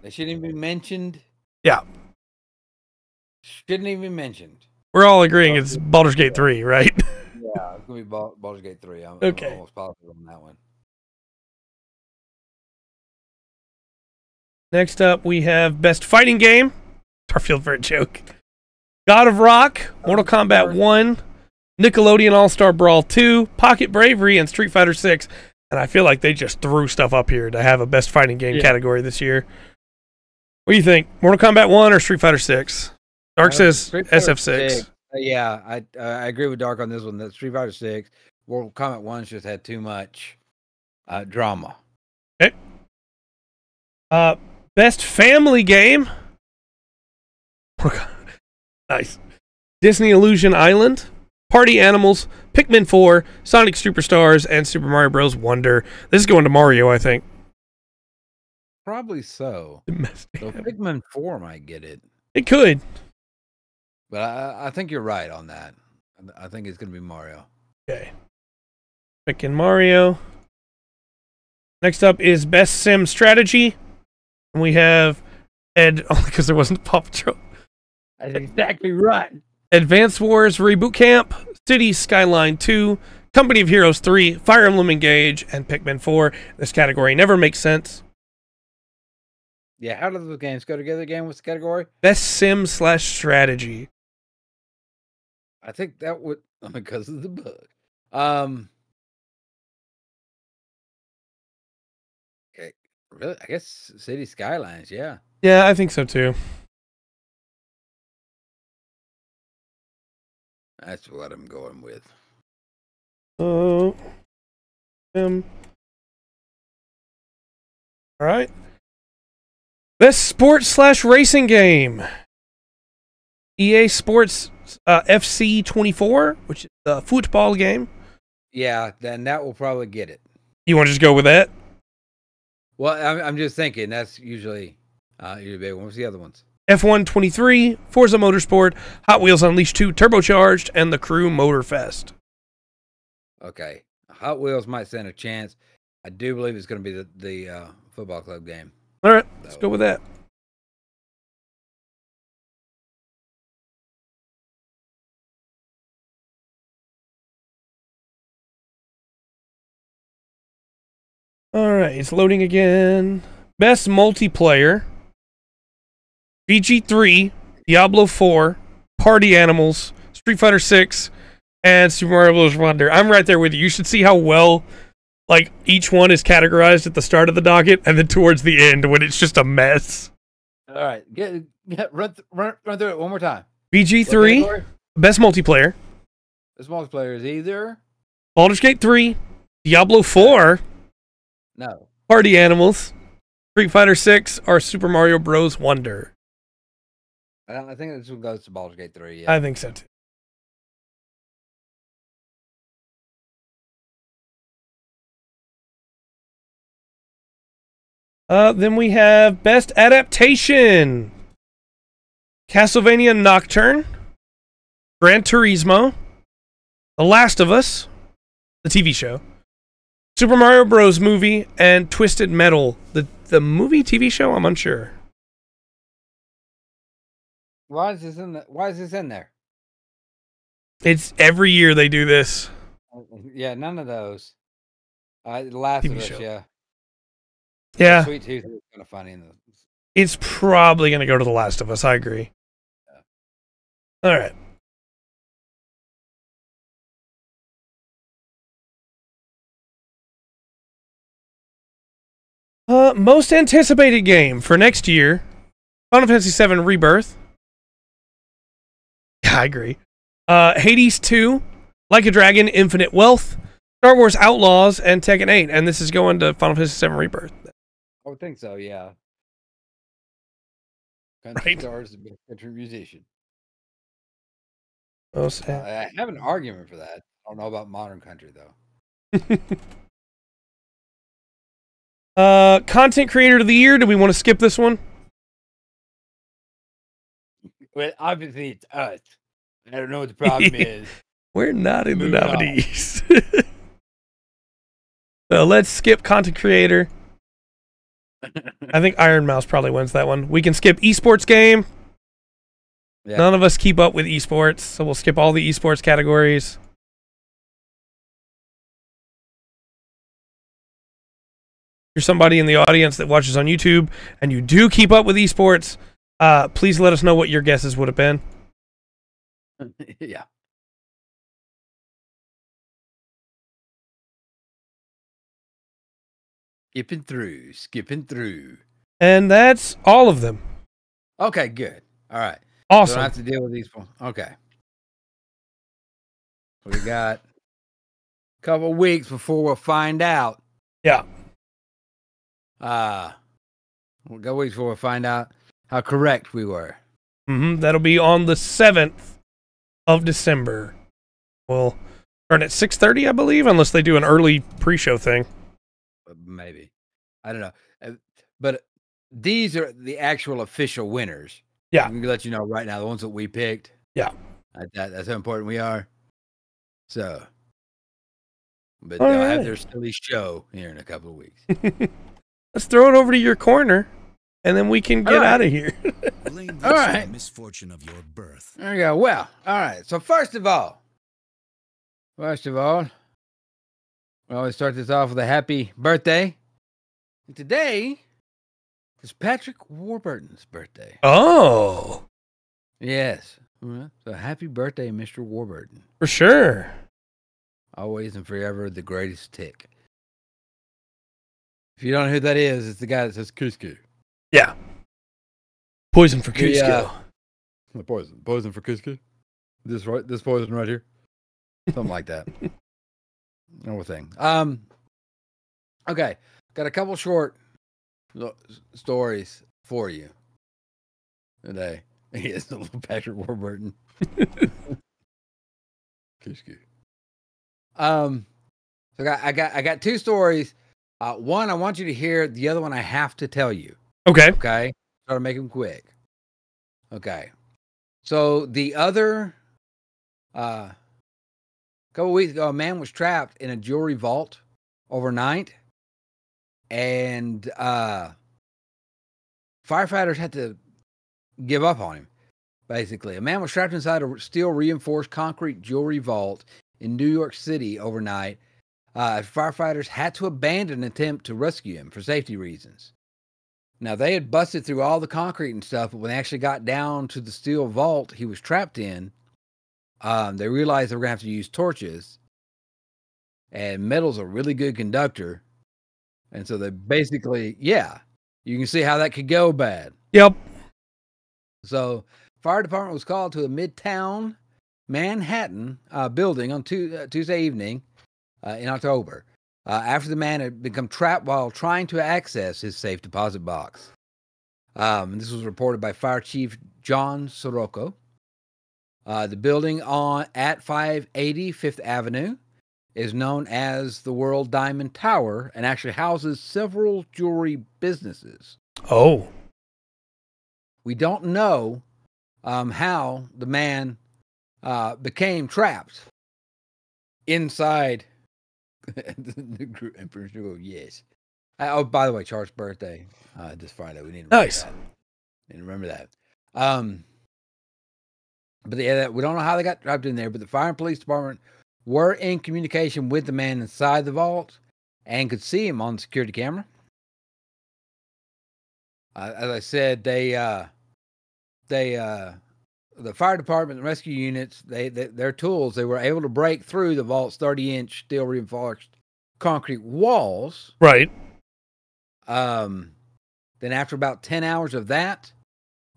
They shouldn't even be mentioned. Yeah. Shouldn't even be mentioned. We're all agreeing it's Baldur's Gate 3, right? Yeah, it's going to be Baldur's Gate 3. I'm almost positive on that one. Next up, we have Best Fighting Game. Starfield for a joke. God of Rock, Mortal Kombat 1, Nickelodeon All-Star Brawl 2, Pocket Bravery, and Street Fighter 6. And I feel like they just threw stuff up here to have a Best Fighting Game category this year. What do you think? Mortal Kombat 1 or Street Fighter 6? Dark says SF6. Yeah, I agree with Dark on this one. That Street Fighter 6, Mortal Kombat 1 just had too much drama. Okay. Best Family Game. Nice. Disney Illusion Island, Party Animals, Pikmin 4, Sonic Superstars, and Super Mario Bros. Wonder. This is going to Mario, I think. Probably so. So Pikmin 4 might get it. It could. But I think you're right on that. I think it's going to be Mario. Okay. Picking Mario. Next up is Best Sim Strategy. And we have only because there wasn't Paw Patrol. That's exactly right. Advance Wars Reboot Camp, Cities Skyline 2, Company of Heroes 3, Fire Emblem Engage, and Pikmin 4. This category never makes sense. Yeah, how do those games go together again? What's the category? Best Sim / Strategy. I think that would, because of the bug. Okay, really? I guess City Skylines, yeah. Yeah, I think so too. That's what I'm going with. All right. Best Sports / Racing Game. EA Sports FC 24, which is a football game. Yeah, then that will probably get it. You want to just go with that? Well, I'm just thinking that's usually your big one. What's the other ones? F1 23, Forza Motorsport, Hot Wheels Unleashed 2 Turbocharged, and the Crew Motorfest. Okay. Hot Wheels might stand a chance. I do believe it's going to be the football club game. All right, let's go with that. All right, it's loading again. Best Multiplayer. BG3, Diablo 4, Party Animals, Street Fighter 6, and Super Mario Bros. Wonder. I'm right there with you. You should see how well like each one is categorized at the start of the docket and then towards the end when it's just a mess. All right, run through it one more time. BG3, Best Multiplayer. This multiplayer is either Baldur's Gate 3, Diablo 4, no, Party Animals, Street Fighter 6, or Super Mario Bros. Wonder. I think this one goes to Baldur's Gate 3. Yeah. I think so too. Then we have Best Adaptation. Castlevania Nocturne, Gran Turismo, The Last of Us, the TV show, Super Mario Bros. Movie, and Twisted Metal. The movie TV show? I'm unsure. Why is this in there? It's every year they do this. Yeah, none of those. The Last of Us, show. yeah. Yeah. Sweet Tooth is kind of funny in the It's probably going to go to The Last of Us. I agree. Yeah. All right. Most anticipated game for next year: Final Fantasy VII Rebirth. Yeah, I agree. Hades 2, Like a Dragon, Infinite Wealth, Star Wars Outlaws, and Tekken 8. And this is going to Final Fantasy VII Rebirth. I would think so, yeah. Country stars, country musician. Oh, I have an argument for that. I don't know about modern country, though. Content Creator of the Year. Do we want to skip this one? Well, obviously, it's us. I don't know what the problem is. We're not in the nominees. So let's skip Content Creator. I think Iron Mouse probably wins that one. We can skip Esports Game. Yeah. None of us keep up with esports, so we'll skip all the esports categories. If you're somebody in the audience that watches on YouTube and you do keep up with esports, please let us know what your guesses would have been. Yeah. Skipping through. And that's all of them. Okay, good. All right. Awesome. Don't have to deal with these. Okay. We got a couple of weeks before we'll find out. Yeah. We'll go weeks before we'll find out how correct we were. That'll be on the 7th of December. We'll start at 6:30, I believe, unless they do an early pre-show thing. Maybe. I don't know. But these are the actual official winners. Yeah. I'm going to let you know right now, the ones that we picked. Yeah. That's how important we are. So. But all they'll right. have their silly show here in a couple of weeks. Let's throw it over to your corner, and then we can get out of here. All right. Misfortune of your birth. There we go. Well, all right. So first of all, we always start this off with a happy birthday. And today is Patrick Warburton's birthday. Oh. Yes. So happy birthday, Mr. Warburton. For sure. Always and forever the greatest tick. If you don't know who that is, it's the guy that says Cusco. Yeah. Poison for Cusco. The poison for Cusco. This poison right here. Something like that. No thing. Okay. Got a couple short stories for you today. Yes, the little Patrick Warburton. Cusco. So I got two stories. One I want you to hear. The other one I have to tell you. Okay. Okay. Try to make them quick. Okay. So the other couple weeks ago, a man was trapped in a jewelry vault overnight, and firefighters had to give up on him. Basically, a man was trapped inside a steel reinforced concrete jewelry vault in New York City overnight. Firefighters had to abandon an attempt to rescue him for safety reasons. Now, they had busted through all the concrete and stuff, but when they actually got down to the steel vault he was trapped in, they realized they were going to have to use torches. And metal's a really good conductor. And so they basically, you can see how that could go bad. Yep. So, fire department was called to a Midtown Manhattan building on Tuesday evening in October after the man had become trapped while trying to access his safe deposit box. This was reported by Fire Chief John Sirocco. The building at 580 Fifth Avenue is known as the World Diamond Tower and actually houses several jewelry businesses. Oh. We don't know how the man became trapped inside the group. Yes. Oh, by the way, Charles' birthday this Friday. We need to remember that. Need to remember that. But yeah, we don't know how they got trapped in there. But the fire and police department were in communication with the man inside the vault and could see him on the security camera. As I said, the fire department and rescue units, their tools, they were able to break through the vault's 30-inch steel reinforced concrete walls. Right. Then after about 10 hours of that,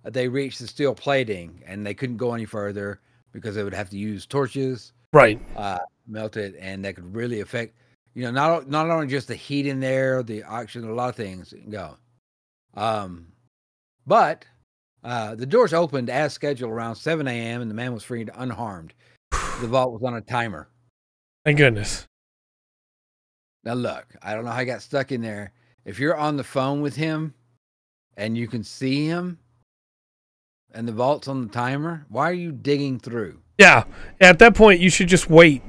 they reached the steel plating, and they couldn't go any further because they would have to use torches. Right. Melt it, and that could really affect, not only just the heat in there, the oxygen, a lot of things can go. But the doors opened as scheduled around 7 a.m., and the man was freed unharmed. The vault was on a timer. Thank goodness. Now, look, I don't know how he got stuck in there. If you're on the phone with him and you can see him and the vault's on the timer, why are you digging through? Yeah. At that point, you should just wait.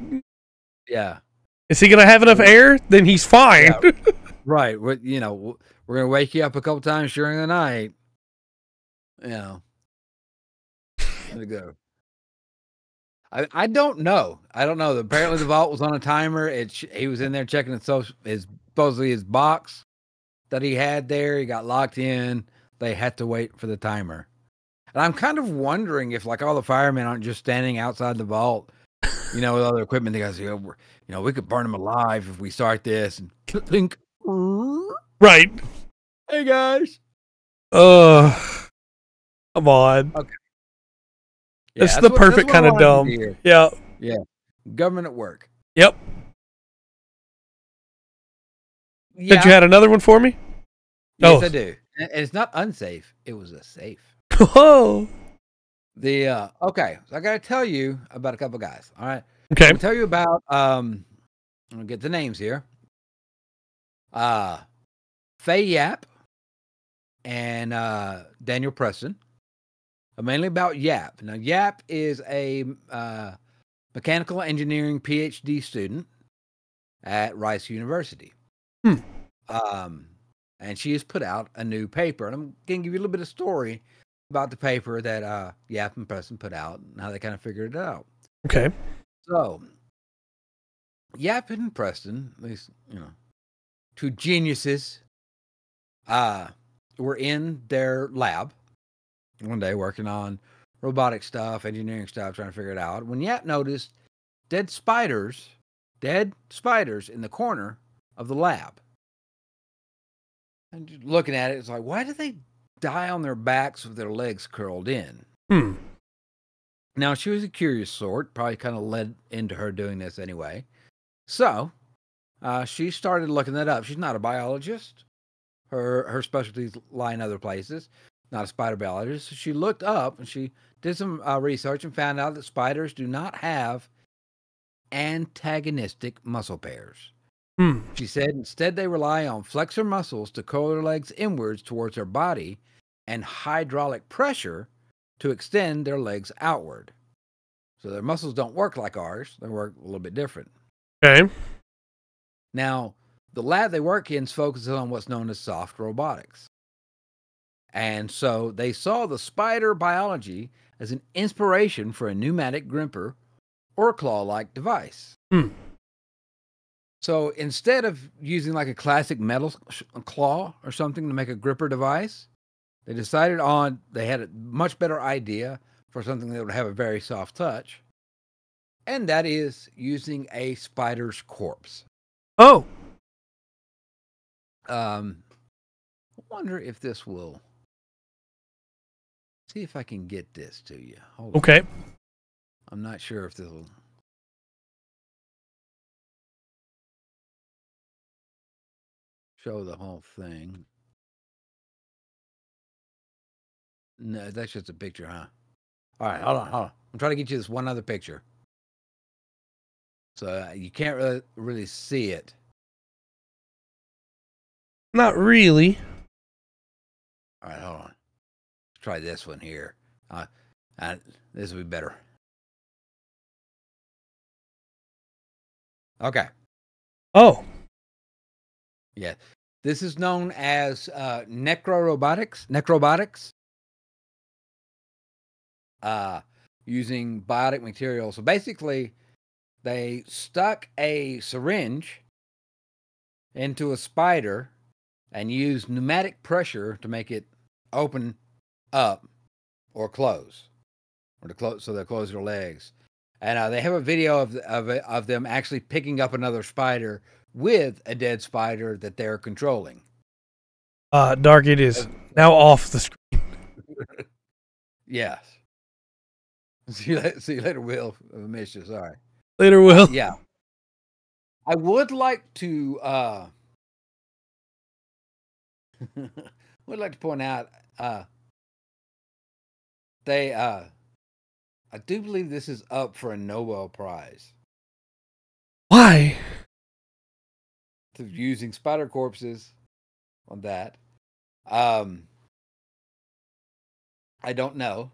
Yeah. Is he going to have enough air? Then he's fine. Yeah. Right. We're going to wake you up a couple times during the night. Let it go. I don't know. Apparently the vault was on a timer. He was in there checking supposedly his box that he had there. He got locked in. They had to wait for the timer. And I'm kind of wondering if all the firemen aren't just standing outside the vault, with all their equipment. They guys, we could burn them alive if we start this. And clink. Right. Hey guys. Come on. Okay. Yeah, it's the perfect kind of dumb. Yeah. Yeah. Government at work. Yep. Yeah. Did you had another one for me? Yes, I do. And it's not unsafe. It was a safe. Oh. Okay. So I got to tell you about a couple guys. All right. Okay. I'm going to tell you about, I'll get the names here. Faye Yap and Daniel Preston. Mainly about Yap. Now, Yap is a mechanical engineering PhD student at Rice University. And she has put out a new paper. And I'm going to give you a little bit of story about the paper that Yap and Preston put out and how they kind of figured it out. Okay. So, Yap and Preston, at least, two geniuses, were in their lab one day working on robotic stuff, engineering stuff, trying to figure it out. When Yap noticed dead spiders in the corner of the lab. And looking at it, it's like, why do they die on their backs with their legs curled in? Now, she was a curious sort, probably kind of led into her doing this anyway. So, she started looking that up. She's not a biologist. Her specialties lie in other places. Not a spider biologist. So she looked up and she did some research and found out that spiders do not have antagonistic muscle pairs. She said instead they rely on flexor muscles to curl their legs inwards towards their body and hydraulic pressure to extend their legs outward. So their muscles don't work like ours. They work a little bit different. Okay. Now, the lab they work in focuses on what's known as soft robotics. And so they saw the spider biology as an inspiration for a pneumatic gripper or claw-like device. So instead of using a classic metal claw or something to make a gripper device, they decided they had a much better idea for something that would have a very soft touch. And that is using a spider's corpse. Oh. I wonder if this will... See if I can get this to you. Hold on. Okay. I'm not sure if this will... show the whole thing. No, that's just a picture, huh? All right, hold on. I'm trying to get you this one other picture. So you can't really see it. Not really. All right, hold on. Let's try this one here. This will be better. Okay. Oh. Yeah. This is known as necrorobotics. Necrobotics. Using biotic material. So basically, they stuck a syringe into a spider and used pneumatic pressure to make it open up or close, or to close, so they close their legs. And they have a video of them actually picking up another spider with a dead spider that they're controlling. Dark, it is now off the screen. Yes. See you later, Will. I missed you. Sorry. Later, Will. Yeah. I would like to point out I do believe this is up for a Nobel Prize. Why? To using spider corpses on that. I don't know.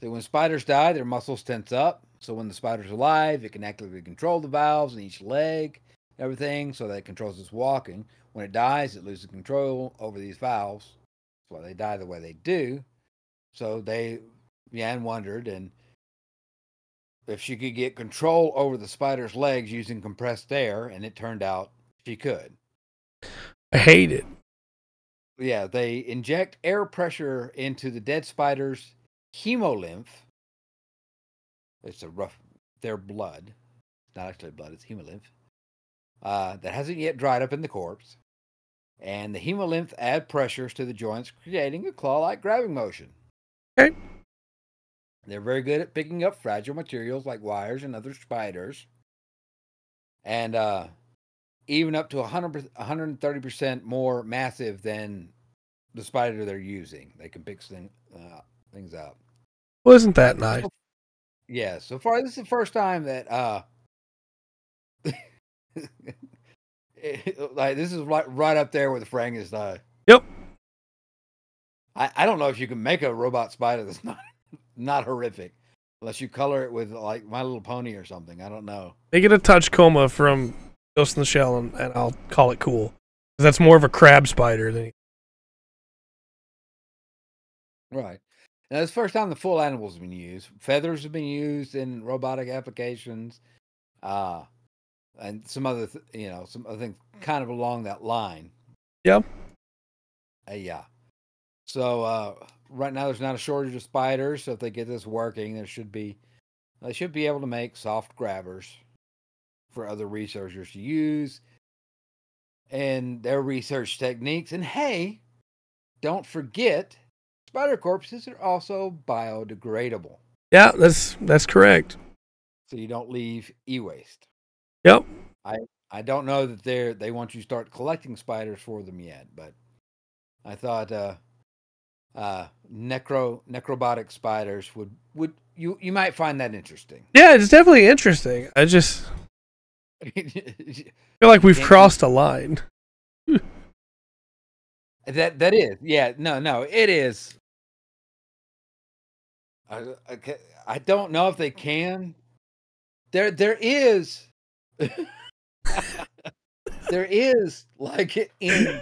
So when spiders die, their muscles tense up. So when the spider's alive, it can actively control the valves in each leg, everything, so that it controls its walking. When it dies, it loses control over these valves. That's why they die the way they do. So Yan wondered, and if she could get control over the spider's legs using compressed air, and it turned out she could. I hate it. Yeah, they inject air pressure into the dead spider's hemolymph. It's their blood. It's not actually blood, it's hemolymph. That hasn't yet dried up in the corpse. And the hemolymph add pressures to the joints, creating a claw-like grabbing motion. Okay. They're very good at picking up fragile materials like wires and other spiders. And even up to 130% more massive than the spider they're using. They can pick things up. Well, isn't that nice? Yeah, so far this is the first time that like this is right up there with the Frankenstein. Yep. I don't know if you can make a robot spider that's not horrific, unless you color it with like My Little Pony or something. I don't know. Make it a touch coma from Ghost in the Shell, and I'll call it cool. Because that's more of a crab spider than. Right. Now, it's the first time the full animals have been used. Feathers have been used in robotic applications, and some other things kind of along that line. Yep. Yeah. So right now there's not a shortage of spiders. So if they get this working, they should be able to make soft grabbers for other researchers to use and their research techniques. And hey, don't forget, spider corpses are also biodegradable. Yeah, that's correct. So you don't leave e-waste. Yep. I don't know that they want you to start collecting spiders for them yet, but I thought necrobotic spiders would you might find that interesting. Yeah, it's definitely interesting. I just feel like we've crossed a line. That is, yeah, no, it is. I don't know if they can. There is, there is like in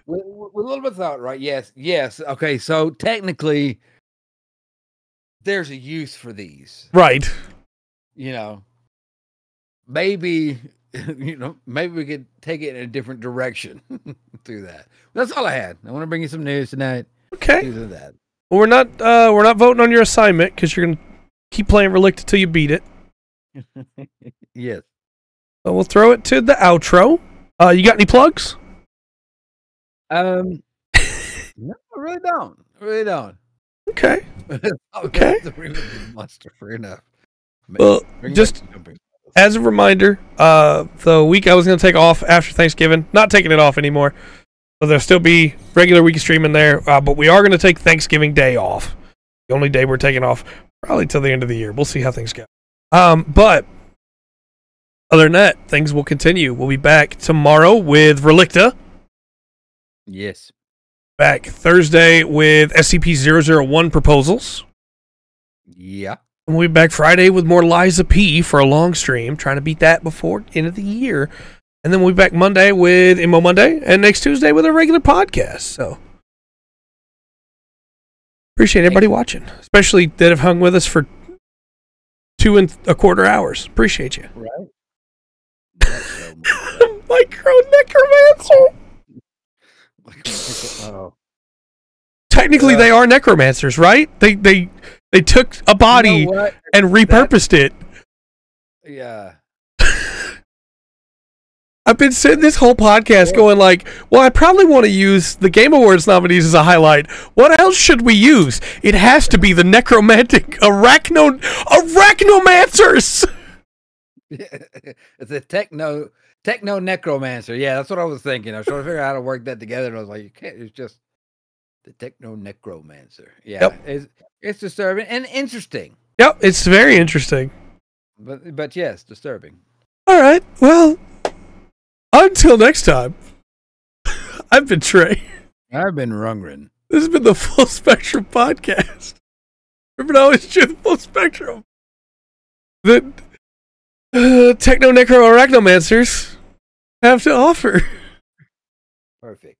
with a little bit of thought, right? Yes. Okay, so technically, there's a use for these, right? Maybe maybe we could take it in a different direction through that. That's all I had. I want to bring you some news tonight. Okay. That. Well, we're not voting on your assignment because you're gonna keep playing Relict until you beat it. Yes. So we'll throw it to the outro. You got any plugs? No, I really don't. Okay. Okay. Monster, fair enough. Well, just as a reminder, the week I was going to take off after Thanksgiving, not taking it off anymore. So there'll still be regular week streaming there, but we are going to take Thanksgiving Day off. The only day we're taking off, probably till the end of the year. We'll see how things go. But other than that, things will continue. We'll be back tomorrow with Relicta. Yes. Back Thursday with SCP-001 proposals. Yeah. And we'll be back Friday with more Liza P for a long stream, trying to beat that before end of the year. And then we'll be back Monday with Immo Monday, and next Tuesday with a regular podcast. So appreciate everybody watching, especially that have hung with us for 2.25 hours. Appreciate you. Right. Micro necromancer. Oh. technically they are necromancers, right? They took a body and repurposed it. Yeah. I've been sitting this whole podcast going like, well, I probably want to use the Game Awards nominees as a highlight. What else should we use? It has to be the necromantic arachnomancers. It's a techno necromancer. Yeah, that's what I was thinking. I was trying to figure out how to work that together, and I was like, you can't. It's just the techno necromancer. Yeah, it's disturbing and interesting. Yep, it's very interesting. But yes, disturbing. All right, well, until next time, I've been Trey. I've been Rungren. This has been the Full Spectrum Podcast. Remember to always choose the full spectrum. The techno necro arachnomancers have to offer. Perfect.